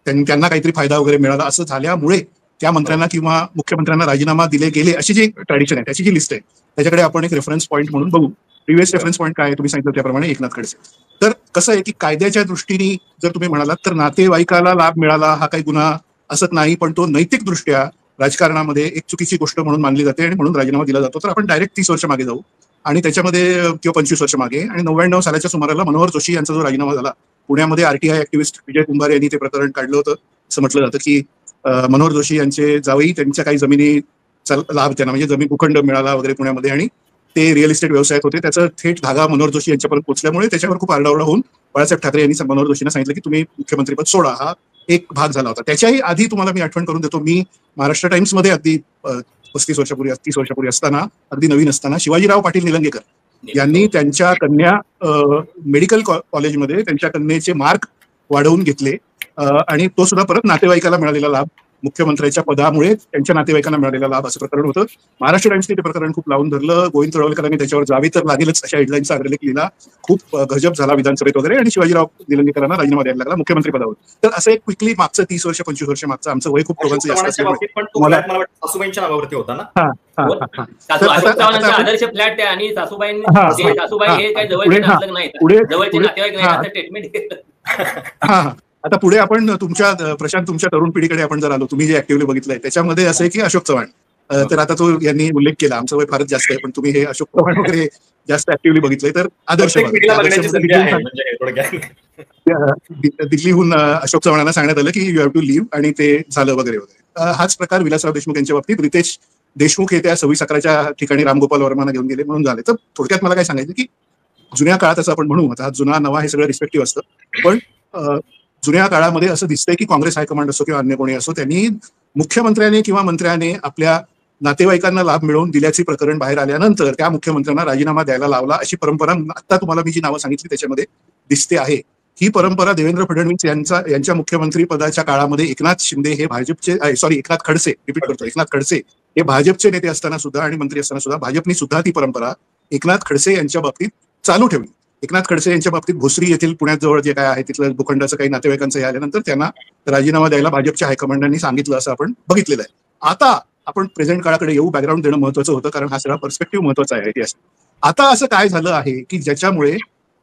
त्यांना काहीतरी फायदा वगैरे मिळाला असं झाल्यामुळे त्या मंत्र्यांना किंवा मुख्यमंत्र्यांना राजीनामा दिले गेले अशी जी ट्रॅडिशन आहे त्याची जी लिस्ट आहे त्याच्याकडे आपण एक रेफरन्स पॉईंट म्हणून बघू. प्रिव्हियस रेफरन्स पॉईंट काय आहे तुम्ही सांगितलं त्याप्रमाणे एकनाथ खडसे. तर कसं आहे की कायद्याच्या दृष्टीने जर तुम्ही म्हणालात तर नातेवाईकाला लाभ मिळाला हा काही गुन्हा असत नाही, पण तो नैतिकदृष्ट्या राजकारणामध्ये एक चुकीची गोष्ट म्हणून मानली जाते आणि म्हणून राजीनामा दिला जातो. तर आपण डायरेक्ट 30 वर्ष मागे जाऊ आणि त्याच्यामध्ये किंवा 25 वर्ष मागे आणि 99 सालाच्या सुमाराला मनोहर जोशी यांचा जो राजीनामा झाला पुण्यामध्ये आरटीआय ऍक्टिव्हिस्ट विजय कुंभार यांनी ते प्रकरण काढलं होतं. असं म्हटलं जातं की मनोहर जोशी यांचे जावई त्यांच्या काही जमिनीचा लाभ त्यांना म्हणजे जमीन भूखंड मिळाला वगैरे पुण्यामध्ये आणि ते रिअल इस्टेट व्यवसायात होते. त्याचा थेट धागा मनोहर जोशी यांच्यापर्यंत पोहोचल्यामुळे त्याच्यावर खूप आरडाओरडा होऊन बाळासाहेब ठाकरे यांनी मनोहर जोशींना सांगितलं की तुम्ही मुख्यमंत्रीपद सोडा. हा एक भाग झाला होता. त्याच्याही आधी तुम्हाला मी आठवण करून देतो, मी महाराष्ट्र टाइम्समध्ये अगदी 30 वर्षापूर्वी असताना अगदी नवीन असताना शिवाजीराव पाटील निलंगेकर यांनी त्यांच्या कन्या मेडिकल कॉलेजमध्ये त्यांच्या कन्येचे मार्क वाढवून घेतले आणि तो सुद्धा परत नातेवाईकाला मिळालेला लाभ, मुख्यमंत्र्यांच्या पदामुळे त्यांच्या नातेवाईकांना मिळालेला लाभ असं प्रकरण होतं. महाराष्ट्र टाइम्सने ते प्रकरण खूप लावून धरलं. गोविंद तळवलकरांनी त्याच्यावर जावी तर लागेलच अशा हेडलाईनचा अग्रलेख लिहिला. खूप गजब झाला विधानसभेत वगैरे आणि शिवाजीराव निलंगेकरांना राजीनामा द्यायला लागला मुख्यमंत्री पदावर. तर असं एक क्विकली मागचं 30 वर्ष 25 वर्ष मागचं आमचं वय खूप दोघांचं जास्त सासूबाईंच्या नावावरती होता ना. आदर्श फ्लॅट आणि सासूबाई हे काही जवळचे नातेवाईक स्टेटमेंट. आता पुढे आपण प्रशांत तुमच्या तरुण पिढीकडे आपण जर आलो, तुम्ही जे ऍक्टिव्हली बघितलंय त्याच्यामध्ये असं आहे की अशोक चव्हाण, तर आता तो यांनी उल्लेख केला आमचं वय फारच जास्त आहे पण तुम्ही हे अशोक चव्हाण वगैरे जास्त ऍक्टिव्हली बघितलंय. तर आदर्श दिल्लीहून अशोक चव्हाणांना सांगण्यात आलं की यू हॅव टू लिव्ह आणि ते झालं वगैरे वगैरे. हाच प्रकार विलासराव देशमुख यांच्या बाबतीत रितेश देशमुख हे त्या 26/11च्या ठिकाणी रामगोपाल वर्मांना घेऊन गेले म्हणून झाले. तर थोडक्यात मला काय सांगायचं की जुन्या काळात असं आपण म्हणू, आता जुना नवा हे सगळं रिस्पेक्टिव्ह असतं, पण जुन्या काळामध्ये असं दिसतंय की काँग्रेस हायकमांड असो किंवा अन्य कोणी असो त्यांनी मुख्यमंत्र्याने किंवा मंत्र्याने आपल्या नातेवाईकांना लाभ मिळवून दिल्याची प्रकरण बाहेर आल्यानंतर त्या मुख्यमंत्र्यांना राजीनामा द्यायला लावला अशी परंपरा आता तुम्हाला मी जी नावं सांगितली त्याच्यामध्ये दिसते आहे. ही परंपरा देवेंद्र फडणवीस यांच्या मुख्यमंत्री पदाच्या काळामध्ये एकनाथ शिंदे हे भाजपचे एकनाथ खडसे रिपीट करतो एकनाथ खडसे हे भाजपचे नेते असताना सुद्धा आणि मंत्री असताना सुद्धा भाजपनी सुद्धा ती परंपरा एकनाथ खडसे यांच्या बाबतीत चालू ठेवली. एकनाथ खडसे यांच्या बाबतीत भोसरी येथील पुण्यात जवळ जे काय आहे तिथलं भूखंडाचं काही नातेवाईकांचं हे आल्यानंतर त्यांना राजीनामा द्यायला भाजपच्या हायकमांडांनी सांगितलं असं आपण बघितलेलं आहे. आता आपण प्रेझेंट काळाकडे येऊ. बॅकग्राऊंड देणं महत्वाचं होतं कारण हा सगळा पर्स्पेक्टिव्ह महत्वाचा आहे इतिहास. आता असं काय झालं आहे की ज्याच्यामुळे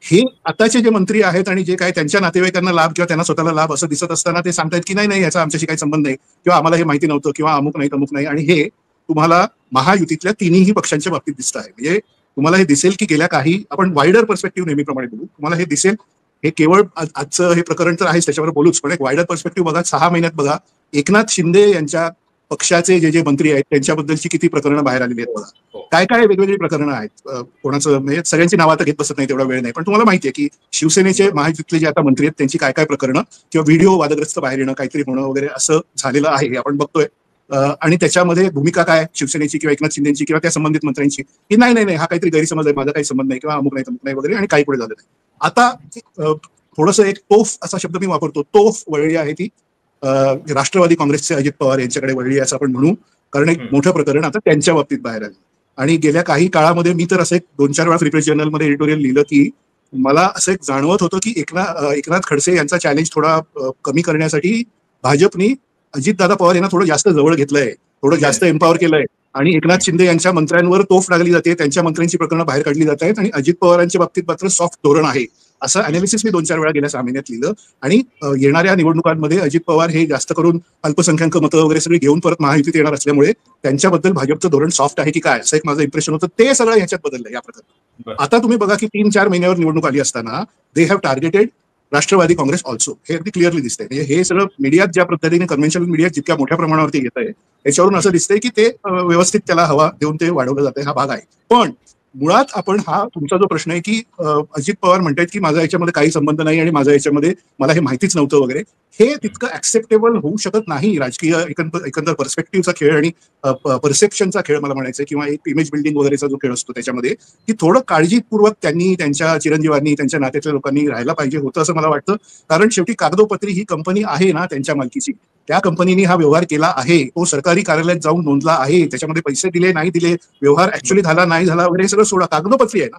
हे आताचे जे मंत्री आहेत आणि जे काय त्यांच्या नातेवाईकांना लाभ किंवा त्यांना स्वतःला लाभ असं दिसत असताना ते सांगतायत की नाही याचा आमच्याशी काही संबंध नाही किंवा आम्हाला हे माहिती नव्हतं किंवा अमुक नाही आणि हे तुम्हाला महायुतीतल्या तिन्ही पक्षांच्या बाबतीत दिसत आहे. म्हणजे तुम्हाला हे दिसेल की गेल्या काही आपण वायडर पर्स्पेक्टिव्ह नेहमीप्रमाणे बघू, तुम्हाला हे दिसेल हे केवळ आजचं हे प्रकरण तर आहेच त्याच्यावर बोलूच, पण एक वायडर पर्स्पेक्टिव्ह बघा 6 महिन्यात बघा एकनाथ शिंदे यांच्या पक्षाचे जे मंत्री आहेत त्यांच्याबद्दलची किती प्रकरणं बाहेर आलेली आहेत बघा. काय वेगवेगळी प्रकरणं आहेत. कोणाचं म्हणजे सगळ्यांची नावं आता घेत बसत नाही तेवढा वेळ नाही, पण तुम्हाला माहिती आहे की शिवसेनेचे महायुतीतले जे आता मंत्री आहेत त्यांची काय प्रकरणं किंवा व्हिडिओ वादग्रस्त बाहेर येणं काहीतरी होणं वगैरे असं झालेलं आहे हे आपण बघतोय. आणि त्याच्यामध्ये भूमिका काय शिवसेनेची किंवा एकनाथ शिंदेची किंवा त्या संबंधित मंत्र्यांची की नाही हा काहीतरी गैरसमज आहे, माझा काही संबंध नाही किंवा अमुक नाही वगैरे आणि काही पुढे झालं नाही. आता थोडंसं एक तोफ असा शब्द मी वापरतो, तोफ वळली आहे ती राष्ट्रवादी काँग्रेसचे अजित पवार यांच्याकडे वळली असं आपण म्हणू, कारण एक मोठं प्रकरण आता त्यांच्या बाबतीत बाहेर आलं. आणि गेल्या काही काळामध्ये मी तर असं एक 2-4 वेळा फ्री प्रेस जर्नलमध्ये एडिटोरियल लिहिलं की मला असं एक जाणवत होतं की एकनाथ खडसे यांचा चॅलेंज थोडा कमी करण्यासाठी भाजपनी अजितदादा पवार यांना थोडं जास्त जवळ घेतलंय, थोडं जास्त एम्पॉवर केलंय आणि एकनाथ शिंदे यांच्या मंत्र्यांवर तोफ लागली जाते, त्यांच्या मंत्र्यांची प्रकरणं बाहेर काढली जात आहेत आणि अजित पवारांच्या बाबतीत मात्र सॉफ्ट धोरण आहे असं अनालिसिस मी 2-4 वेळा गेल्या 6 महिन्यात लिहिलं. आणि येणाऱ्या निवडणुकांमध्ये अजित पवार हे जास्त करून अल्पसंख्याक मतं वगैरे सगळी घेऊन परत महायुतीत येणार असल्यामुळे त्यांच्याबद्दल भाजपचं धोरण सॉफ्ट आहे की काय असं एक माझं इम्प्रेशन होतं. ते सगळं ह्याच्यात बदललं या प्रकरणात. आता तुम्ही बघा की 3-4 महिन्यावर निवडणूक आली असताना they have targeted Rashtravadi Congress also. हे अगदी क्लिअरली दिसतंय. म्हणजे हे सगळं मीडियात ज्या पद्धतीने कन्व्हेन्शनल मीडियात जितक्या मोठ्या प्रमाणावरती येत आहे याच्यावरून असं दिसतंय की ते व्यवस्थित त्याला हवा देऊन ते वाढवलं जातंय. हा भाग आहे. पण मुळात आपण हा तुमचा जो प्रश्न आहे की अजित पवार म्हणतात की माझा याच्यामध्ये काही संबंध नाही आणि माझा याच्यामध्ये मला हे माहितीच नव्हतं वगैरे, हे तितकं ऍक्सेप्टेबल होऊ शकत नाही. राजकीय एकंदर पर्स्पेक्टिव्हचा खेळ आणि परसेप्शनचा खेळ मला म्हणायचं, किंवा एक इमेज बिल्डिंग वगैरेचा जो खेळ असतो त्याच्यामध्ये, की थोडं काळजीपूर्वक त्यांनी त्यांच्या चिरंजीवांनी त्यांच्या नात्यातल्या लोकांनी राहायला पाहिजे होतं असं मला वाटतं. कारण शेवटी कागदोपत्री ही कंपनी आहे ना त्यांच्या मालकीची, त्या कंपनीने हा व्यवहार केला आहे, तो सरकारी कार्यालयात जाऊन नोंदला आहे, त्याच्यामध्ये पैसे दिले नाही दिले, व्यवहार ऍक्च्युअली झाला नाही झाला वगैरे हे सगळं सोडा, कागदोपत्री आहे ना.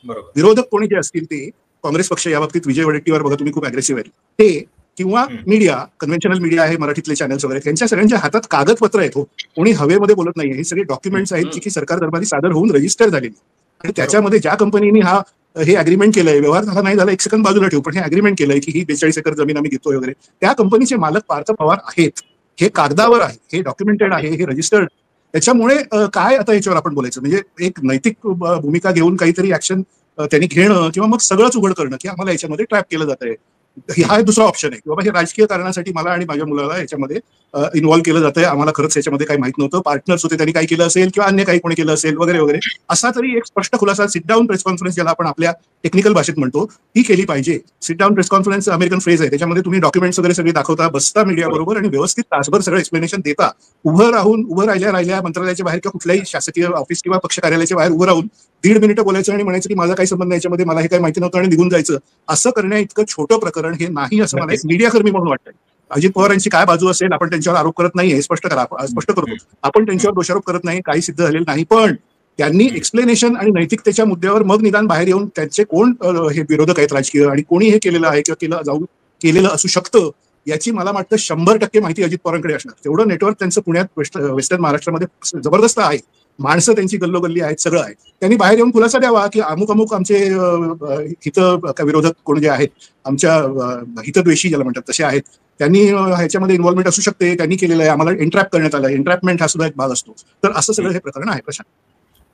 बरोबर. विरोधक कोणी जे असतील ते काँग्रेस पक्ष या बाबतीत विजय वडेट्टीवार बघा तुम्ही खूप अग्रेसिव्ह आहे ते, किंवा मीडिया, कन्व्हेन्शनल मीडिया आहे, मराठीतले चॅनल्स वगैरे, त्यांच्या सगळ्यांच्या हातात कागदपत्र आहेत. हो, कोणी हवेमध्ये बोलत नाहीये. हे सगळे डॉक्युमेंट्स आहेत की सरकार दरबारी सादर होऊन रजिस्टर झालेली, आणि त्याच्यामध्ये ज्या कंपनीने हे अग्रीमेंट केलंय, व्यवहार झाला नाही झाला एक सेकंड बाजूला ठेवू, पण हे अग्रीमेंट केलंय की ही 42 एकर जमीन आम्ही घेतोय वगैरे, त्या कंपनीचे मालक पार्थ पवार आहेत. हे कागदावर आहे, हे डॉक्युमेंटेड आहे, हे रजिस्टर्ड. त्याच्यामुळे काय आता याच्यावर आपण बोलायचं, म्हणजे एक नैतिक भूमिका घेऊन काहीतरी ऍक्शन त्यांनी घेणं, किंवा मग सगळंच उघड करणं की आम्हाला याच्यामध्ये ट्रॅप केलं जात आहे, हा दुसरा ऑप्शन आहे. की बाबा हे राजकीय कारणासाठी मला आणि माझ्या मुलाला याच्यामध्ये इन्व्हॉल्व्ह केलं जातंय, आम्हाला खरंच याच्यामध्ये काही माहित नव्हतं, पार्टनर्स होते त्यांनी काही केलं असेल किंवा अन्य काही कोणी केलं असेल वगैरे वगैरे, असा तरी एक स्पष्ट खुलासा सिट डाऊन प्रेस कॉन्फरन्स ज्याला आपण आपल्या टेक्निकल भाषेत म्हणतो ती केली पाहिजे. Sit down press conference American phrase आहे, त्याच्यामध्ये तुम्ही डॉक्युमेंट्स वगैरे सगळे दाखवता, बसता मीडिया बरोबर आणि व्यवस्थित तासभर सगळं एक्सप्लेनेशन देता. उभं राहिल्या मंत्रालयाच्या बाहेर किंवा कुठल्याही शासकीय ऑफिस किंवा पक्ष कार्यालयाच्या बाहेर उभं राहून 1.5 मिनिटं बोलायचं आणि म्हणायचं की माझा काही संबंध याच्यामध्ये, मला हे काही माहिती नव्हतं आणि निघून जायचं. असं करण्या इतकं छोटं प्रकरण हे नाही असं मला एक मीडियाकर्मी म्हणून वाटतंय. अजित पवारांची काय बाजू असेल, आपण त्यांच्यावर आरोप करत नाही, हे स्पष्ट करतो. आपण त्यांच्यावर दोषारोप करत नाही, काही सिद्ध झालेलं नाही, पण त्यांनी एक्सप्लेनेशन आणि नैतिकतेच्या मुद्द्यावर मग निदान बाहेर येऊन त्यांचे कोण हे विरोधक आहेत राजकीय आणि कोणी हे केलेलं आहे किंवा केलेलं असू शकतं याची मला वाटतं 100% माहिती अजित पवारांकडे असणार. तेवढं नेटवर्क त्यांचं पुण्यात वेस्टर्न महाराष्ट्रामध्ये जबरदस्त आहे, माणसं त्यांची गल्लोगल्ली आहेत, सगळं आहे. त्यांनी बाहेर येऊन खुलासा द्यावा की अमुक आमचे विरोधक कोण जे आहेत, आमच्या हितद्वेषी ज्याला म्हणतात तसे आहेत, त्यांनी ह्याच्यामध्ये इन्व्हॉल्वमेंट असू शकते, त्यांनी केलेलं आहे, आम्हाला एंट्रॅप करण्यात आलं, एंट्रॅपमेंट हा सुद्धा एक भाग असतो. तर असं सगळं हे प्रकरण आहे. प्रशांत,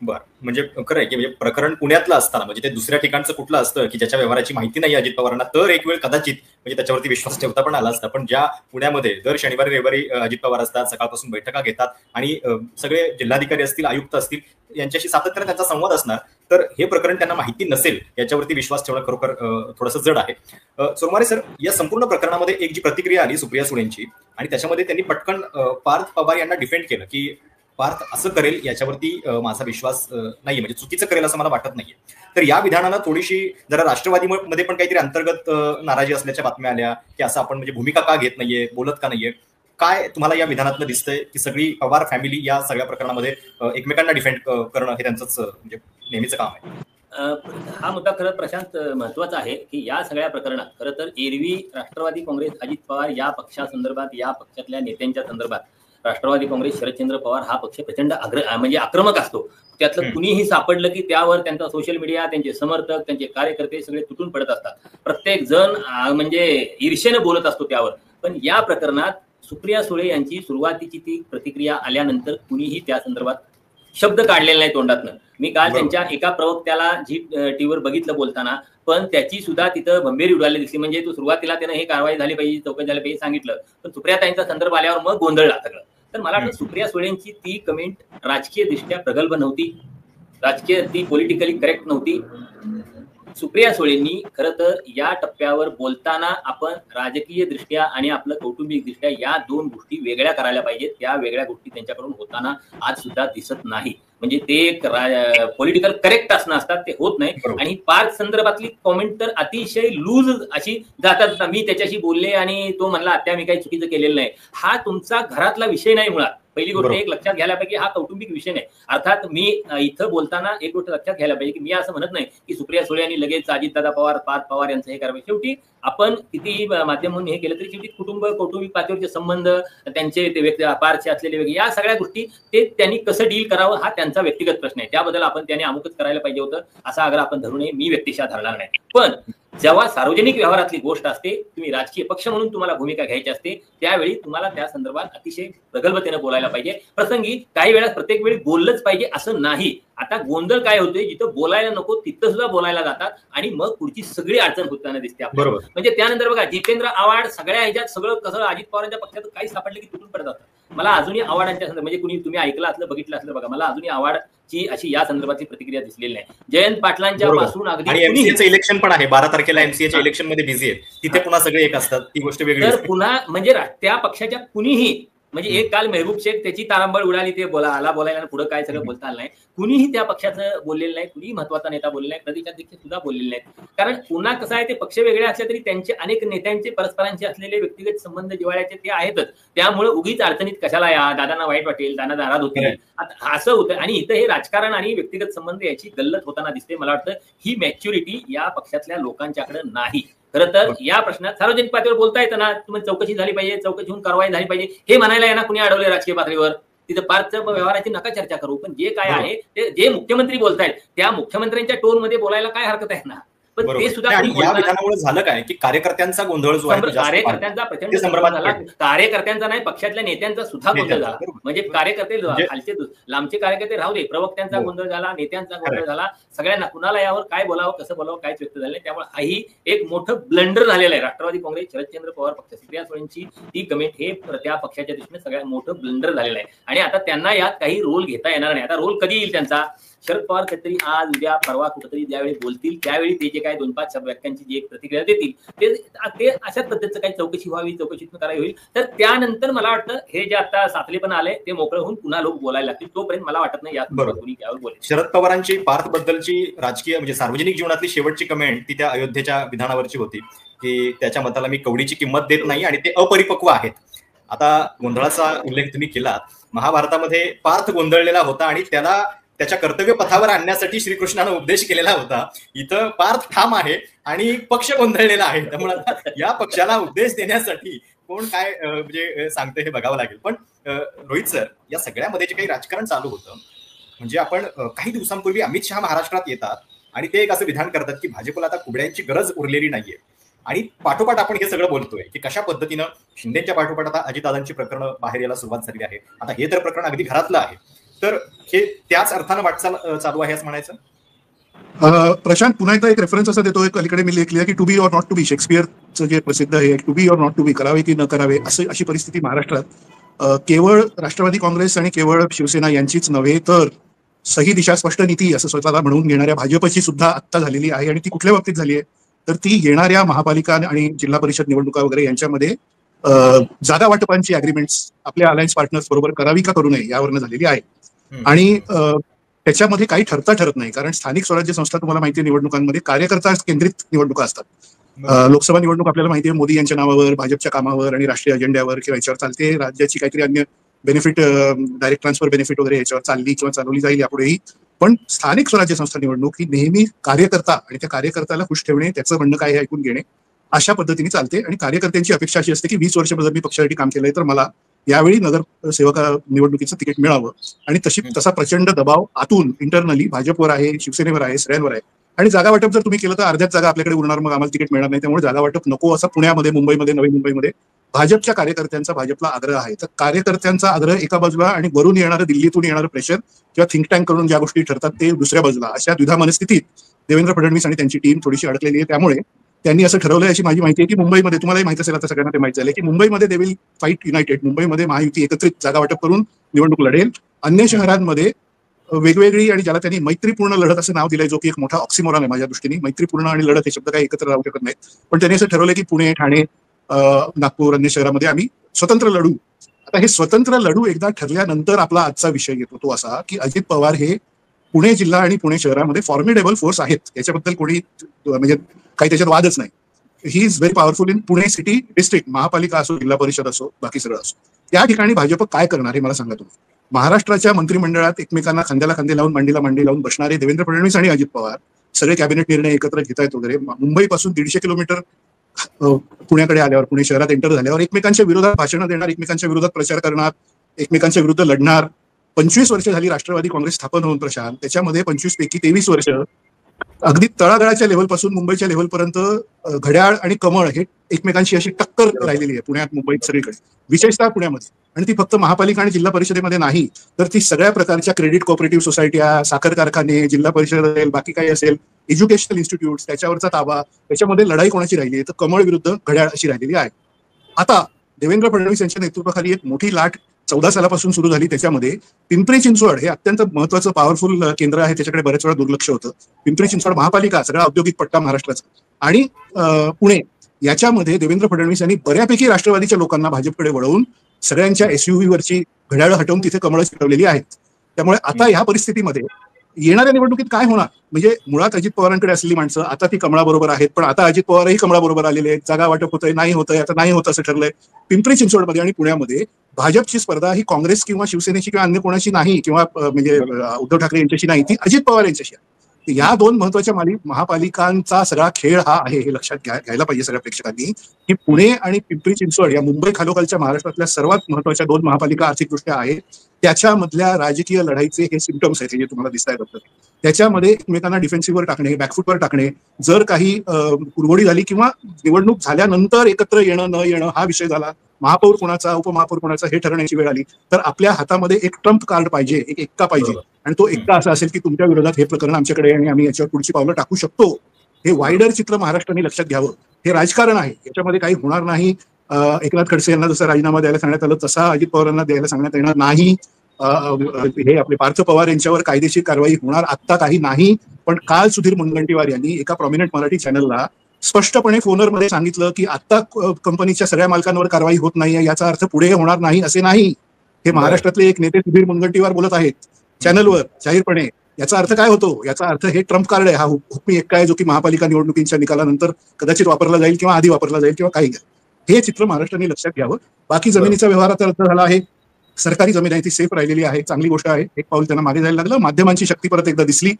बरं, म्हणजे खरं आहे की म्हणजे प्रकरण पुण्यातलं असताना म्हणजे ते दुसऱ्या ठिकाणचं कुठलं असतं की ज्याच्या व्यवहाराची माहिती नाही अजित पवारांना, तर एक वेळ कदाचित म्हणजे त्याच्यावरती विश्वास ठेवता पण आला असता. पण ज्या पुण्यामध्ये दर शनिवारी रविवारी अजित पवार असतात, सकाळपासून बैठका घेतात आणि सगळे जिल्हाधिकारी असतील, आयुक्त असतील, यांच्याशी सातत्याने त्यांचा संवाद असणार, तर हे प्रकरण त्यांना माहिती नसेल याच्यावरती विश्वास ठेवणं खरोखर थोडंसं जड आहे. सोमवारे सर, या संपूर्ण प्रकरणामध्ये एक जी प्रतिक्रिया आली सुप्रिया सुळेंची, आणि त्याच्यामध्ये त्यांनी पटकन पार्थ पवार यांना डिफेंड केलं की पार्थ असं करेल याच्यावरती माझा विश्वास नाहीये, म्हणजे चुकीचं करेल असं मला वाटत नाहीये. तर या विधानाला थोडीशी जरा राष्ट्रवादीमध्ये पण काहीतरी अंतर्गत नाराजी असल्याच्या बातम्या आल्या की असं आपण म्हणजे भूमिका का घेत नाहीये, बोलत का नाहीये. काय तुम्हाला या विधानातलं दिसतंय की सगळी पवार फॅमिली या सगळ्या प्रकरणामध्ये एकमेकांना डिफेंड करणं हे त्यांचंच म्हणजे नेहमीचं काम आहे? हा मुद्दा खरं प्रशांत महत्वाचा आहे की या सगळ्या प्रकरणात खरं तर एरवी राष्ट्रवादी काँग्रेस, अजित पवार या पक्षासंदर्भात, या पक्षातल्या नेत्यांच्या संदर्भात राष्ट्रवादी काँग्रेस, शरदचंद्र पवार हा पक्ष प्रचंड म्हणजे आक्रमक असतो. त्यातलं कुणीही सापडलं की त्यावर त्यांचा सोशल मीडिया, त्यांचे समर्थक, त्यांचे कार्यकर्ते सगळे तुटून पडत असतात. प्रत्येक जण म्हणजे ईर्षेने बोलत असतो त्यावर. पण या प्रकरणात सुप्रिया सुळे यांची सुरुवातीची ती प्रतिक्रिया आल्यानंतर कुणीही त्या संदर्भात शब्द काढलेला नाही तोंडातनं. मी काल त्यांच्या एका प्रवक्त्याला जी टीव्हीवर बघितलं बोलताना, पण त्याची सुद्धा तिथं भंबेरी उडाली दिसली. म्हणजे तो सुरुवातीला त्यानं हे कारवाई झाली पाहिजे, चौकशी झाली पाहिजे सांगितलं, पण सुप्रियाताईंचा संदर्भ आल्यावर मग गोंधळला सगळं. तर मला वाटतं सुप्रिया सुळेंची ती कमेंट राजकीय दृष्ट्या प्रगल्भ नव्हती, राजकीय ती पॉलिटिकली करेक्ट नव्हती. सुप्रिया सुळेंनी खरं तर या टप्प्यावर बोलताना आपण राजकीय दृष्ट्या आणि आपलं कौटुंबिक दृष्ट्या या दोन गोष्टी वेगळ्या करायला पाहिजेत. त्या वेगळ्या गोष्टी त्यांच्याकडून होताना आज सुद्धा दिसत नाही. म्हणजे ते एक पॉलिटिकल करेक्ट असणं असतात, ते होत नाही. आणि पार्थ संदर्भातली कॉमेंट तर अतिशय लूज अशी जातात. मी त्याच्याशी बोलले आणि तो म्हणला आत्या मी काही चुकीचं केलेलं नाही. हा तुमचा घरातला विषय नाही. मुळात पहिली गोष्ट एक लक्षात घ्यायला पाहिजे, हा कौटुंबिक विषय नाही. अर्थात मी इथं बोलताना एक गोष्ट लक्षात घ्यायला पाहिजे की मी असं म्हणत नाही की सुप्रिया सुळे यांनी लगेच अजितदादा पवार, पार्थ पवार यांचं हे करावं. शेवटी आपण कितीही माध्यम म्हणून हे केलं तरी शेवटी कुटुंब, कौटुंबिक पातळीवरचे संबंध, त्यांचे ते व्यक्ती पारचे असलेले व्यक्ती, या सगळ्या गोष्टी ते त्यांनी कसं डील करावं हा त्यांचा व्यक्तिगत प्रश्न आहे. त्याबद्दल आपण त्याने अमुकच करायला पाहिजे होतं असा आग्रह आपण धरू नये, मी व्यक्तिशः धरणार नाही. पण जेव्हा सार्वजनिक व्यवहारातली गोष्ट असते, तुम्ही राजकीय पक्ष म्हणून तुम्हाला भूमिका घ्यायची असते, त्यावेळी तुम्हाला त्या संदर्भात अतिशय प्रगल्भतेने बोलायला पाहिजे. प्रसंगी काही वेळा प्रत्येक वेळी बोललंच पाहिजे असं नाही. आता गोंधळ काय होतोय, जिथं बोलायला नको तिथं सुद्धा बोलायला जातात आणि मग पुढची सगळी अडचण होताना दिसते आपल्याला. बरोबर. म्हणजे त्यानंतर बघा जितेंद्र आव्हाड सगळ्या ह्याच्यात सगळं कसं अजित पवारांच्या पक्षात काही सापडले की तुटून पडत जातं. मला अजूनही आव्हाडांच्या संदर्भात म्हणजे कुणी तुम्ही ऐकलं असलं बघितलं असलं बघा, मला अजूनही आव्हाडची अशी या संदर्भातली प्रतिक्रिया दिसलेली नाही. जयंत पाटलांच्या पासून अगदी आणि एमसीएचं इलेक्शन पण आहे, 12 तारखेला एमसीएच्या इलेक्शन मध्ये बिझी आहेत, तिथे पुन्हा सगळे एक असतात, ती गोष्ट वेगळी. तर पुन्हा म्हणजे त्या पक्षाच्या कुणीही म्हणजे एक काल मेहबूब शेख त्याची तारांबळ उडाली, ते बोलायला पुढे काय सगळं बोलता आलं नाही. कुणीही त्या पक्षाचं बोललेलं नाही, कुणीही महत्वाचा नेता बोललेला नाही, प्रदेशाध्यक्ष सुद्धा बोललेले नाहीत. कारण पुन्हा कसं आहे, ते पक्ष वेगळे असले तरी त्यांचे अनेक नेत्यांचे परस्परांचे असलेले व्यक्तिगत संबंध जिव्हाळ्याचे ते आहेतच. त्यामुळे उगीच अडचणीत कशाला या, दादांना वाईट वाटेल, दादा नाराज होतील असं होतं. आणि इथं हे राजकारण आणि व्यक्तिगत संबंध याची गल्लत होताना दिसते. मला वाटतं ही मॅच्युरिटी या पक्षातल्या लोकांच्याकडे नाही. खरं तर या प्रश्नात सार्वजनिक पातळीवर बोलता येतं ना, तुम्ही चौकशी झाली पाहिजे, चौकशी होऊन कारवाई झाली पाहिजे, हे म्हणायला यांना कुणी अडवले राजकीय पातळीवर. तिथं पार्कच्या व्यवहाराची नका चर्चा करू, पण जे काय आहे ते जे मुख्यमंत्री बोलतायत त्या मुख्यमंत्र्यांच्या टोन मध्ये बोलायला काय हरकत आहे ना. पण ते सुद्धा या विधानामुळे झालं काय की कार्यकर्त्यांचा गोंधळ जो आहे, कार्यकर्त्यांचा प्रचंड गोंधळ झाला. कार्यकर्त्यांचा नाही, पक्षातल्या नेत्यांचा सुद्धा गोंधळ झाला. म्हणजे कार्यकर्ते खालचे लांबचे कार्यकर्ते राहू दे, प्रवक्त्यांचा गोंधळ झाला, नेत्यांचा गोंधळ झाला. सगळ्यांना कुणाला यावर काय बोलावं, कसं बोलावं काहीच व्यक्त झालं नाही. त्यामुळे हाही एक मोठं ब्लंडर झालेलं आहे. राष्ट्रवादी काँग्रेस, शरदचंद्र पवार पक्ष, सुप्रिया सुळेंची ती कमेंट हे त्या पक्षाच्या दृष्टीने सगळ्यात मोठं ब्लंडर झालेलं आहे. आणि आता त्यांना यात काही रोल घेता येणार नाही. आता रोल कधी येईल त्यांचा? शरद पवार कधीतरी आज उद्या परवा कुठेतरी ज्यावेळी बोलतील त्यावेळी ते जे काही 2-5 वाक्यांची जी एक प्रतिक्रिया देतील ते अशाच पद्धतीचं काही चौकशी व्हावी, चौकशीतून करावी होईल. तर त्यानंतर मला वाटतं हे जे आता सातले पण आले ते मोकळं होऊन पुन्हा लोक बोलायला लागतील. तोपर्यंत मला वाटत नाही यात कोणी यावर बोलेल. शरद पवारांची पार्थ बद्दलची राजकीय म्हणजे सार्वजनिक जीवनातली शेवटची कमेंट ती त्या अयोध्येच्या विधानावरची होती की त्याच्या मताला मी कवडीची किंमत देत नाही आणि ते अपरिपक्व आहेत. आता गोंधळाचा उल्लेख तुम्ही केला. महाभारतामध्ये पार्थ गोंधळलेला होता आणि त्याला त्याच्या कर्तव्य पथावर आणण्यासाठी श्रीकृष्णानं उपदेश केलेला होता. इथं पार्थ ठाम आहे आणि पक्ष गोंधळलेला आहे. त्यामुळे आता या पक्षाला उपदेश देण्यासाठी कोण काय म्हणजे सांगतं हे बघावं लागेल. पण रोहित सर, या सगळ्यामध्ये जे काही राजकारण चालू होतं म्हणजे आपण काही दिवसांपूर्वी अमित शहा महाराष्ट्रात येतात आणि ते एक असं विधान करतात की भाजपला आता कुबड्यांची गरज उरलेली नाहीये. आणि पाठोपाठ आपण हे सगळं बोलतोय की कशा पद्धतीनं शिंदेच्या पाठोपाठ आता अजितदादांची प्रकरणं बाहेर यायला सुरुवात झाली आहे. आता हे तर प्रकरण अगदी घरातलं आहे. तर हे त्याच अर्थानं वाटचाल चालू आहे असं म्हणायचं. प्रशांत, पुन्हा एकदा एक रेफरन्स असं देतोय. अलीकडे मी लिहिलं की to be or not to be, शेक्सपियरचं जे प्रसिद्ध आहे to be or not to be, करावे की न करावे अशी परिस्थिती महाराष्ट्रात केवळ राष्ट्रवादी काँग्रेस आणि केवळ शिवसेना यांचीच नव्हे तर सही दिशा स्पष्ट नीती असं स्वतःला म्हणून घेणाऱ्या भाजपची सुद्धा आत्ता झालेली आहे. आणि ती कुठल्या बाबतीत झाली आहे तर ती येणाऱ्या महापालिका आणि जिल्हा परिषद निवडणुका वगैरे यांच्यामध्ये जागा वाटपांची अग्रीमेंट्स आपल्या अलायन्स पार्टनर्स बरोबर करावी का करू नये यावरनं झालेली आहे. आणि त्याच्यामध्ये काही ठरत नाही. कारण स्थानिक स्वराज्य संस्था तुम्हाला माहिती आहे निवडणुकांमध्ये कार्यकर्ता केंद्रित निवडणुका असतात. लोकसभा निवडणूक आपल्याला माहिती आहे मोदी यांच्या नावावर, भाजपच्या कामावर आणि राष्ट्रीय अजेंड्यावर किंवा याच्यावर चालते. राज्याची काहीतरी अन्य बेनिफिट, डायरेक्ट ट्रान्सफर बेनिफिट वगैरे याच्यावर चालली किंवा चालवली जाईल यापुढेही. पण स्थानिक स्वराज्य संस्था निवडणूक ही नेहमी कार्यकर्ता आणि त्या कार्यकर्त्याला खुश ठेवणे, त्याचं म्हणणं काय हे ऐकून घेणे अशा पद्धतीने चालते. आणि कार्यकर्त्यांची अपेक्षा अशी असते की 20 वर्ष जर मी पक्षासाठी काम केलंय तर मला यावेळी नगरसेवक निवडणुकीचं तिकीट मिळावं. आणि तसा प्रचंड दबाव आतून इंटरनली भाजपवर आहे, शिवसेनेवर आहे, सगळ्यांवर आहे. आणि जागा वाटप जर तुम्ही केलं तर अर्ध्याच जागा आपल्याकडे उरणार, मग आम्हाला तिकीट मिळणार नाही. त्यामुळे जागा वाटप नको असा पुण्यामध्ये, मुंबईमध्ये, नवी मुंबईमध्ये भाजपच्या कार्यकर्त्यांचा भाजपला आग्रह आहे. तर कार्यकर्त्यांचा आग्रह एका बाजूला आणि वरून येणारं, दिल्लीतून येणारं प्रेशर किंवा थिंक टँक करून ज्या गोष्टी ठरतात ते दुसऱ्या बाजूला, अशा द्विधा मनस्थितीत देवेंद्र फडणवीस आणि त्यांची टीम थोडीशी अडकलेली आहे. त्यामुळे त्यांनी असं ठरवलंय अशी माझी माहिती आहे की मुंबईमध्ये, तुम्हालाही माहिती असेल आता सगळ्यांना ते माहिती झालं की मुंबईमध्ये दे विल फाईट युनायटेड. मुंबईमध्ये महायुती एकत्रित जागा वाटप करून निवडणूक लढेल. अन्य शहरांमध्ये वेगवेगळी आणि ज्याला त्यांनी मैत्रीपूर्ण लढत असं नाव दिलंय, जो की एक मोठा ऑक्सिमोरॉन आहे माझ्या दृष्टीने. मैत्रीपूर्ण आणि लढत हे शब्द काही एकत्र राहू शकत नाहीत. पण त्यांनी असं ठरवलंय की पुणे, ठाणे, नागपूर, अन्य शहरामध्ये आम्ही स्वतंत्र लढू. आता हे स्वतंत्र लढू एकदा ठरल्यानंतर आपला आजचा विषय येतो तो असा की अजित पवार हे पुणे जिल्हा आणि पुणे शहरामध्ये फॉर्मिडेबल फोर्स आहेत. याच्याबद्दल कोणी म्हणजे काही त्याच्यात वादच नाही. He is very powerful in Pune city district. महापालिका असो, जिल्हा परिषद असो, बाकी सगळं असो. त्या ठिकाणी भाजप काय करणार हे मला सांगा तुम्ही. महाराष्ट्राच्या मंत्रिमंडळात एकमेकांना खांद्याला खांदे लावून, मांडीला मांडी लावून बसणारे देवेंद्र फडणवीस आणि अजित पवार सगळे कॅबिनेट निर्णय एकत्र घेत आहेत वगैरे. मुंबईपासून 150 किलोमीटर पुण्याकडे आल्यावर, पुणे शहरात एंटर झाल्यावर एकमेकांच्या विरोधात भाषणं देणार, एकमेकांच्या विरोधात प्रचार करणार, एकमेकांच्या विरुद्ध लढणार. 25 वर्ष झाली राष्ट्रवादी काँग्रेस स्थापन होऊन प्रशांत. त्याच्यामध्ये 25 पैकी 23 वर्ष अगदी तळागाळाच्या लेव्हलपासून मुंबईच्या लेव्हलपर्यंत घड्याळ आणि कमळ हे एकमेकांशी अशी टक्कर राहिलेली आहे पुण्यात, मुंबईत, सगळीकडे, विशेषतः पुण्यामध्ये. आणि ती फक्त महापालिका आणि जिल्हा परिषदेमध्ये नाही, तर ती सगळ्या प्रकारच्या क्रेडिट कोऑपरेटिव्ह सोसायट्या, साखर कारखाने, जिल्हा परिषद असेल, बाकी काही असेल, एज्युकेशनल इन्स्टिट्यूट, त्याच्यावरचा ताबा, त्याच्यामध्ये लढाई कोणाची राहिली आहे, तर कमळ विरुद्ध घड्याळ अशी राहिलेली आहे. आता देवेंद्र फडणवीस यांच्या नेतृत्वाखाली एक मोठी लाट 14 सालापासून सुरू झाली. त्याच्यामध्ये पिंपरी चिंचवड हे अत्यंत महत्वाचं पॉवरफुल केंद्र आहे, त्याच्याकडे बऱ्याच वेळा दुर्लक्ष होतं. पिंपरी चिंचवड महापालिका, सगळा औद्योगिक पट्टा महाराष्ट्राचा, आणि पुणे, याच्यामध्ये देवेंद्र फडणवीस यांनी बऱ्यापैकी राष्ट्रवादीच्या लोकांना भाजपकडे वळवून सगळ्यांच्या SUV वरची घड्याळं हटवून तिथे कमळं चिकटवलेली आहेत. त्यामुळे आता ह्या परिस्थितीमध्ये येणाऱ्या निवडणुकीत काय होणार, म्हणजे मुळात अजित पवारांकडे असलेली माणसं आता ती कमळाबरोबर आहेत, पण आता अजित पवारही कमळाबरोबर आलेले आहेत. जागा वाटप होतंय, नाही होतंय, आता नाही होत असं ठरलंय. पिंपरी चिंचवडमध्ये आणि पुण्यामध्ये भाजपची स्पर्धा ही काँग्रेस किंवा शिवसेनेची किंवा अन्य कोणाची नाही, किंवा म्हणजे उद्धव ठाकरे यांच्याशी नाही, ती अजित पवार यांच्याशी आहे. या दोन महत्वाच्या महापालिकांचा सगळा खेळ हा आहे, हे लक्षात घ्यायला पाहिजे सगळ्या प्रेक्षकांनी, की पुणे आणि पिंपरी चिंचवड या मुंबई खालोखालच्या महाराष्ट्रातल्या सर्वात महत्वाच्या 2 महापालिका आर्थिकदृष्ट्या आहेत. त्याच्यामधल्या राजकीय लढाईचे हे सिम्पटम्स आहेत, हे जे तुम्हाला दिसत आहेत. त्याच्यामध्ये एकमेकांना डिफेन्सिव्हवर टाकणे, बॅकफुटवर टाकणे, जर काही कुरघोडी झाली किंवा निवडणूक झाल्यानंतर एकत्र येणं न येणं हा विषय झाला, महापौर कोणाचा, उपमहापौर कोणाचा हे ठरवण्याची वेळ आली, तर आपल्या हातामध्ये एक ट्रम्प कार्ड पाहिजे, एक एक्का पाहिजे. आणि तो एक्का असा असेल की तुमच्या विरोधात हे प्रकरण आमच्याकडे आणि आम्ही याच्यावर पुढची पावलं टाकू शकतो. हे वाईडर चित्र महाराष्ट्राने लक्षात घ्यावं. हे राजकारण आहे, याच्यामध्ये काही होणार नाही. एकनाथ खडसे यांना जसा राजीनामा द्यायला सांगण्यात आलं तसा अजित पवारांना द्यायला सांगण्यात येणार नाही. हे आपले पार्थ पवार यांच्यावर कायदेशीर कारवाई होणार आत्ता काही नाही. पण काल सुधीर मुनगंटीवार यांनी एका प्रॉमिनंट मराठी चॅनलला स्पष्टपणे फोनरमध्ये सांगितलं की आता कंपनीच्या सगळ्या मालकांवर कारवाई होत नाहीये, याचा अर्थ पुढे होणार नाही असे नाही. हे महाराष्ट्रातले एक नेते सुधीर मुनगंटीवार बोलत आहेत चॅनलवर जाहीरपणे. याचा अर्थ काय होतो? याचा अर्थ हे ट्रम्प कार्ड आहे, हा हुकमी एक्का आहे, जो की महापालिका निवडणुकीच्या निकालानंतर कदाचित वापरला जाईल किंवा आधी वापरला जाईल किंवा काही. हे चित्र महाराष्ट्राने लक्षात घ्यावं. बाकी जमिनीचा व्यवहार आता रद्द झाला आहे, सरकारी जमीन आहे ती सेफ राहिलेली आहे, चांगली गोष्ट आहे. एक पाऊल त्यांना मागे जायला लागलं, माध्यमांची शक्ती परत एकदा दिसली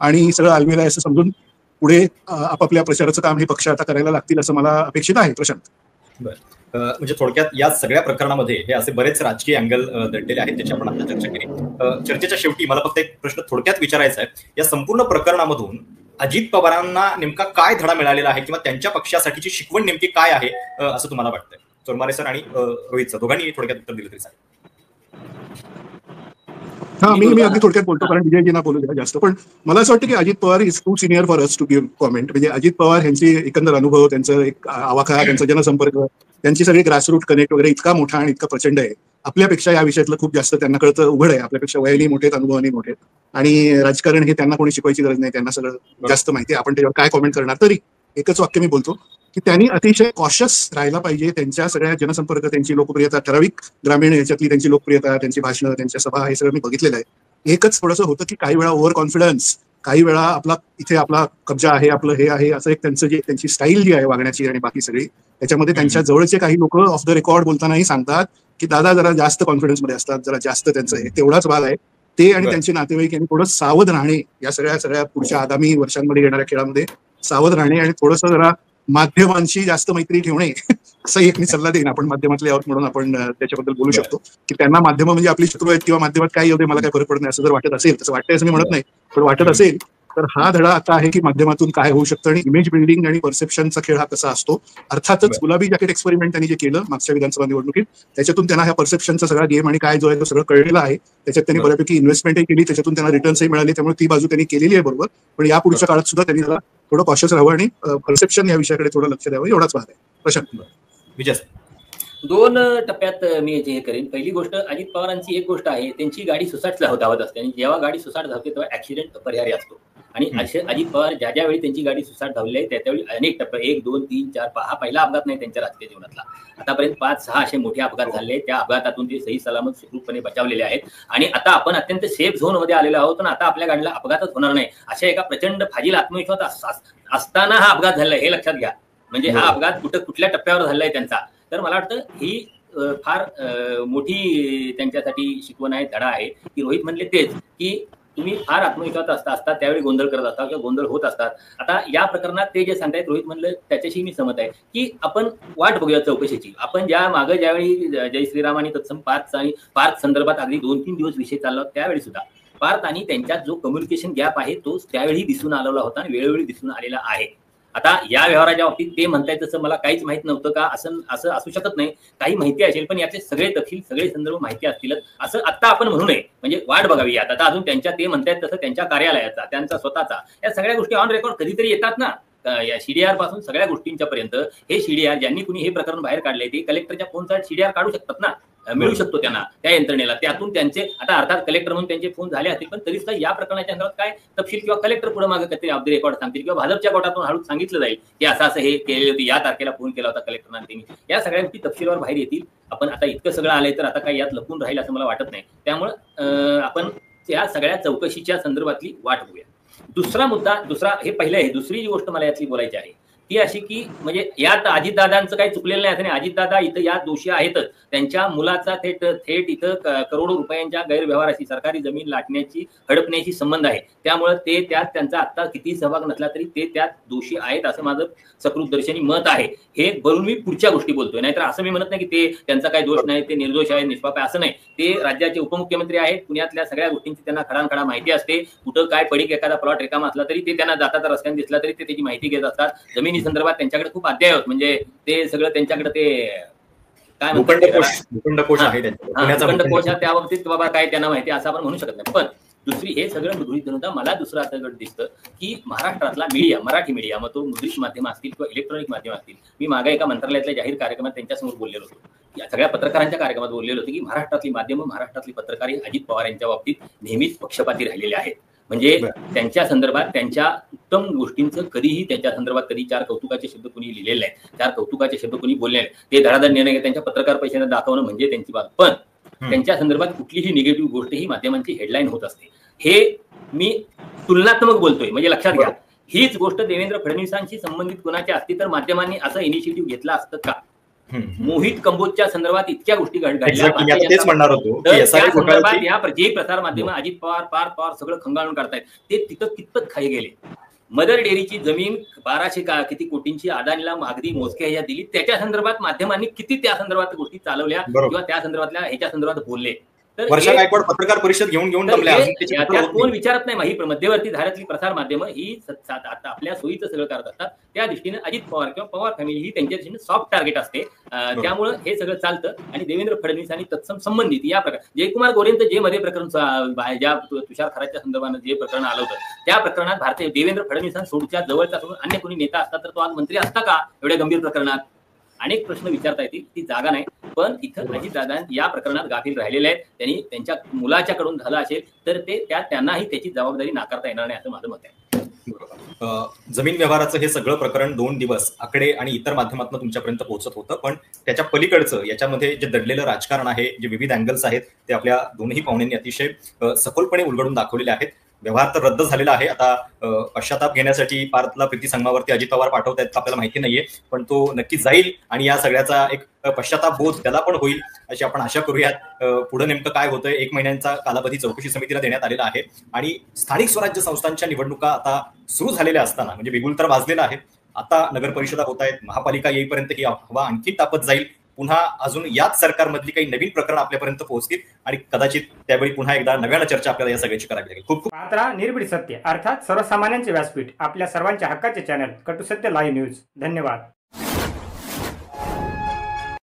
आणि सगळं आलमेल आहे असं समजून पुढे आपापल्या प्रचाराचं काम हे पक्ष आता करायला लागतील असं मला अपेक्षित आहे. प्रशांत, म्हणजे थोडक्यात या सगळ्या प्रकरणामध्ये हे असे बरेच राजकीय अँगल दडलेले आहेत, त्याची आपण आता चर्चा केली. चर्चेच्या शेवटी मला फक्त एक प्रश्न थोडक्यात विचारायचा आहे. या संपूर्ण प्रकरणामधून अजित पवारांना नेमका काय धडा मिळालेला आहे किंवा त्यांच्या पक्षासाठीची शिकवण नेमकी काय आहे असं तुम्हाला वाटतंय? चोरमारे सर आणि रोहित सर दोघांनी थोडक्यात उत्तर दिलं तरी चालेल. मी अगदी थोडक्यात बोलतो कारण विजयजींना बोलू द्या जास्त. पण मला असं वाटतं की Ajit Pawar is too senior for us to give comment. म्हणजे अजित पवार यांची एकंदर अनुभव, त्यांचं एक आवाका, त्यांचा जनसंपर्क, त्यांची सगळी ग्रासरूट कनेक्ट वगैरे इतका मोठा आणि इतका प्रचंड आहे. आपल्यापेक्षा या विषयातलं खूप जास्त त्यांना कळतं, उघड आहे. आपल्यापेक्षा वयाने मोठे, अनुभवाने मोठे, आणि राजकारण हे त्यांना कोणी शिकवायची गरज नाही, त्यांना सगळं जास्त माहिती आहे. आपण त्याच्यावर काय कॉमेंट करणार. तरी एकच वाक्य मी बोलतो की त्यांनी अतिशय कॉशियस राहायला पाहिजे. त्यांच्या सगळ्या जनसंपर्क, त्यांची लोकप्रियता, ठराविक ग्रामीण याच्यातली त्यांची लोकप्रियता, त्यांची भाषणं, त्यांच्या सभा, हे सगळं मी बघितलेलं आहे. एकच थोडंसं होतं की काही वेळा ओव्हर कॉन्फिडन्स, काही वेळा आपला कब्जा आहे, आपलं हे आहे, असं एक त्यांचं जे त्यांची स्टाईल जी आहे वागण्याची आणि बाकी सगळी, त्याच्यामध्ये त्यांच्या जवळचे काही लोक ऑफ द रेकॉर्ड बोलतानाही सांगतात की दादा जरा जास्त कॉन्फिडन्स मध्ये असतात, जरा जास्त त्यांचं हे तेवढाच भाग आहे. ते आणि त्यांचे नातेवाईक यांनी थोडं सावध राहणे, या सगळ्या पुढच्या आगामी वर्षांमध्ये येणाऱ्या खेळामध्ये सावध राहणे आणि थोडंसं जरा माध्यमांशी जास्त मैत्री ठेवणे असा एक मी सल्ला देईन. आपण माध्यमातले आहोत म्हणून आपण त्याच्याबद्दल बोलू शकतो की त्यांना माध्यम म्हणजे आपली शत्रू आहेत किंवा माध्यमात काय येऊ दे मला काय फरक पडत नाही असं जर वाटत असेल, तसं वाटतंय असं मी म्हणत नाही, पण वाटत असेल तर हा धडा आता आहे की माध्यमातून काय होऊ शकतं आणि इमेज बिल्डिंग आणि परसेप्शनचा खेळ हा कसा असतो. अर्थातच गुलाबी जॅकेट एक्सपेरिमेंट त्यांनी जे केलं मागच्या विधानसभा निवडणुकीत, त्याच्यातून त्यांना ह्या परसेप्शनचा सगळा गेम आणि काय जो आहे तो सगळं कळलेला आहे. त्याच्यात त्यांनी बऱ्यापैकी इन्व्हेस्टमेंटही केली, त्याच्यातून त्यांना रिटर्न्सही मिळाले, त्यामुळे ती बाजू त्यांनी केलेली आहे बरोबर. पण या पुढच्या काळात सुद्धा त्यांनी जरा थोडं कॉशियस राहावं आणि परसेप्शन या विषयाकडे थोडं लक्ष द्यावं, एवढाच भाग आहे. प्रशांत, विजय, 2 टप्प्यात मी हे करेन. पहिली गोष्ट, अजित पवारांची एक गोष्ट आहे, त्यांची गाडी सुसाट धावत असते आणि जेव्हा गाडी सुसाट धावते तेव्हा ऍक्सिडेंट परिहारी असतो. आणि असे अजित पवार ज्या वेळी त्यांची गाडी सुसाट धावली आहे त्यावेळी अनेक टप्पे 1, 2, 3, 4, हा पहिला अपघात नाही त्यांच्या राजकीय जीवनातला. आतापर्यंत 5-6 असे मोठे अपघात झाले, त्या अपघातातून ते सही सलामत सुखरूपपणे बचावलेले आहेत आणि आता आपण अत्यंत सेफ झोन मध्ये आलेलो आहोत. पण आता आपल्या गाडीला अपघातच होणार नाही अशा एका प्रचंड फाजील आत्मविश्वास असताना हा अपघात झालाय, हे लक्षात घ्या. म्हणजे हा अपघात कुठल्या टप्प्यावर झालाय त्यांचा. तर मला वाटतं ही फार मोठी त्यांच्यासाठी शिकवण आहे, धडा आहे की रोहित म्हणले तेच की तुम्ही फार आत्मविश्वास असतात त्यावेळी गोंधळ करत असतात किंवा गोंधळ होत असतात. आता या प्रकरणात ते जे सांगतायत रोहित म्हणलं त्याच्याशी मी सहमत आहे की आपण वाट बघूया चौकशीची. आपण ज्यावेळी जय श्रीराम आणि तत्सम पार्क संदर्भात अगदी 2-3 दिवस विषय चालला त्यावेळी सुद्धा पार्थ आणि त्यांच्यात जो कम्युनिकेशन गॅप आहे तो त्यावेळी दिसून आलेला होता आणि वेळोवेळी दिसून आलेला आहे. आता या व्यवहाराच्या बाबतीत ते म्हणतायत तसं मला काहीच माहित नव्हतं का, असं असू शकत नाही. काही माहिती असेल पण याचे सगळे तपशील सगळे संदर्भ माहिती असतीलच असं आता आपण म्हणू नये. म्हणजे वाट बघावी. आता अजून त्यांच्या ते म्हणतायत तसं त्यांच्या कार्यालयाचा त्यांचा स्वतःचा या सगळ्या गोष्टी ऑन रेकॉर्ड कधीतरी येतात ना. या CDR पासून सगळ्या गोष्टींच्या पर्यंत हे CDR ज्यांनी कुणी हे प्रकरण बाहेर काढले ते कलेक्टरच्या फोनचा CDR काढू शकतात ना. मिळू शकतो त्यांना त्या यंत्रणेला. त्यातून त्यांचे आता अर्थात कलेक्टर म्हणून त्यांचे फोन झाले असतील पण तरी सुद्धा या प्रकरणाच्या अंतर्गत काय तपशील किंवा कलेक्टर पुढे मागे काहीतरी ऑफ द रेकॉर्ड सांगतील किंवा भाजपच्या कोर्टातून हळूच सांगितलं जाईल की असं असं हे केलेली होती, या तारखेला फोन केला होता कलेक्टरना त्यांनी. या सगळ्या गोष्टी तपशीलवर बाहेर येतील. आपण आता इतकं सगळं आलंय तर आता काही यात लपून राहील असं मला वाटत नाही. त्यामुळं आपण या सगळ्या चौकशीच्या संदर्भातली वाट बघूया. दुसरा मुद्दा हे पहिलं आहे. दुसरी जी गोष्ट मला यातली बोलायची आहे ती अशी की म्हणजे यात अजितदादांचं काही चुकलेलं नाही असं नाही. अजितदादा इथं यात दोषी आहेतच. त्यांच्या मुलाचा थेट इथं करोडो रुपयांच्या गैरव्यवहाराशी सरकारी जमीन लाटण्याची हडपण्याची संबंध आहे. त्यामुळे ते त्यात त्यांचा आता किती सहभाग नसला तरी ते त्यात दोषी आहेत असं माझं सकृतदर्शनी मत आहे. हे बोलून मी पुढच्या गोष्टी बोलतोय. नाहीतर असं मी म्हणत नाही की ते त्यांचा काही दोष नाही, ते निर्दोष आहे, निष्पाप आहे असं नाही. ते राज्याचे उपमुख्यमंत्री आहेत. पुण्यातल्या सगळ्या गोष्टींची त्यांना खडानखडा माहिती असते. कुठं काय पडीक एखादा प्लॉट रिकामा असला तरी ते त्यांना जाता रस्त्याने दिसला तरी ते त्याची माहिती घेत असतात. जमिनी संदर्भात त्यांच्याकडे खूप अध्याय म्हणजे ते सगळं त्यांच्याकडे ते काय भूखंडकोश आहे भूखंडकोश त्या बाबतीत बाबा काय त्यांना माहिती असं आपण म्हणू शकत नाही. पण दुसरी हे सगळं गृहीत धरून मला दुसरं असं दिसतं की महाराष्ट्रातला मीडिया, मराठी मीडिया, मग तो मुद्रित माध्यम असतील किंवा इलेक्ट्रॉनिक माध्यम असतील. मी मागे एका मंत्रालयातल्या जाहीर कार्यक्रमात त्यांच्यासमोर बोललेलो होतो. या सगळ्या पत्रकारांच्या कार्यक्रमात बोललेलो होतो की महाराष्ट्रातली माध्यमं, महाराष्ट्रातली पत्रकार अजित पवार यांच्या बाबतीत नेहमीच पक्षपाती राहिलेले आहेत. म्हणजे त्यांच्या संदर्भात त्यांच्या उत्तम गोष्टींचं कधीही त्यांच्या संदर्भात कधी चार कौतुकाचे शब्द कुणी लिहिलेले आहेत, चार कौतुकाचे शब्द कुणी बोलले आहेत. ते धडाधड निर्णय त्यांच्या पत्रकार पैशाने दाखवणं म्हणजे त्यांची बाब. पण त्यांच्या संदर्भात कुठलीही निगेटिव्ह गोष्ट ही माध्यमांची हेडलाईन होत असते. हे मी तुलनात्मक बोलतोय. म्हणजे लक्षात घ्या, हीच गोष्ट देवेंद्र फडणवीसांशी संबंधित कुणाची असती तर माध्यमांनी असं इनिशिएटिव्ह घेतला असतं का? मोहित कंबोजच्या संदर्भात इतक्या गोष्टी घडल्या तेच म्हणणार होतो जे प्रसार माध्यम अजित पवार पवार सगळं खंगाळून काढतायत ते तिथं कितपत खाली गेले. मदर डेअरीची जमीन 1200 किती कोटींची अदानीला अगदी मोजक्या ह्या दिली. त्याच्या संदर्भात माध्यमांनी किती त्या संदर्भात गोष्टी चालवल्या किंवा त्या संदर्भातल्या ह्याच्या संदर्भात बोलले. वर्षा गायकवाड पत्रकार परिषद घेऊन कोण विचारत नाही. ही मध्यवर्ती धारातली प्रसार माध्यमं ही आता आपल्या सोयीचं सगळं करत असतात. त्या दृष्टीने अजित पवार किंवा पवार फॅमिली ही त्यांच्या दृष्टीने सॉफ्ट टार्गेट असते. त्यामुळे हे सगळं चालतं. आणि देवेंद्र फडणवीस आणि तत्सम संबंधित या प्रकार जयकुमार गोरेंचं जे मध्ये प्रकरण ज्या तुषार खराच्या संदर्भानं जे प्रकरण आलं होतं त्या प्रकरणात भारतीय देवेंद्र फडणवीसांसोडच्या जवळचा सोडून अन्य कोणी नेता असता तर तो आज मंत्री असता का? एवढ्या गंभीर प्रकरणात अनेक प्रश्न विचारता येतील. ती जागा नाही. पण इथं अजितदादा या प्रकरणात गाफील राहिलेले आहेत. त्यांनी त्यांच्या मुलाच्याकडून झालं असेल तर ते त्यांनाही त्याची जबाबदारी नाकारता येणार नाही असं माझं मत आहे. जमीन व्यवहाराचं हे सगळं प्रकरण 2 दिवस आकडे आणि इतर माध्यमातून तुमच्यापर्यंत पोहोचत होतं. पण त्याच्या पलीकडचं याच्यामध्ये जे दडलेलं राजकारण आहे, जे विविध अँगल्स आहेत ते आपल्या दोन्ही पाहुण्यांनी अतिशय सखोलपणे उलगडून दाखवलेले आहेत. व्यवहार तर रद्द झालेला आहे. आता पश्चाताप घेण्यासाठी पार्थला प्रीती संगमावरती अजित पवार पाठवत आहेत आपल्याला माहिती नाहीये, पण तो नक्की जाईल आणि या सगळ्याचा एक पश्चाताप बोध त्याला पण होईल अशी आपण आशा करूयात. पुढे नेमकं काय होतंय, 1 महिन्यांचा कालावधी चौकशी समितीला देण्यात आलेला आहे आणि स्थानिक स्वराज्य संस्थांच्या निवडणुका आता सुरू झालेल्या असताना म्हणजे बिगुल तर वाजलेला आहे. आता नगर परिषदा होत आहेत, महापालिका येईपर्यंत ही हवा आणखी तापत जाईल. पुन्हा अजून याच सरकारमधली काही नवीन प्रकरण आपल्यापर्यंत पोहोचतील आणि कदाचित त्यावेळी पुन्हा एकदा नव्यानं चर्चा आपल्याला या सगळ्याची करावी लागेल. खूप पाहत राहा निर्भीड सत्य, अर्थात सर्वसामान्यांचे व्यासपीठ, आपल्या सर्वांच्या हक्काचे चॅनल कटू सत्य लाईव्ह न्यूज. धन्यवाद.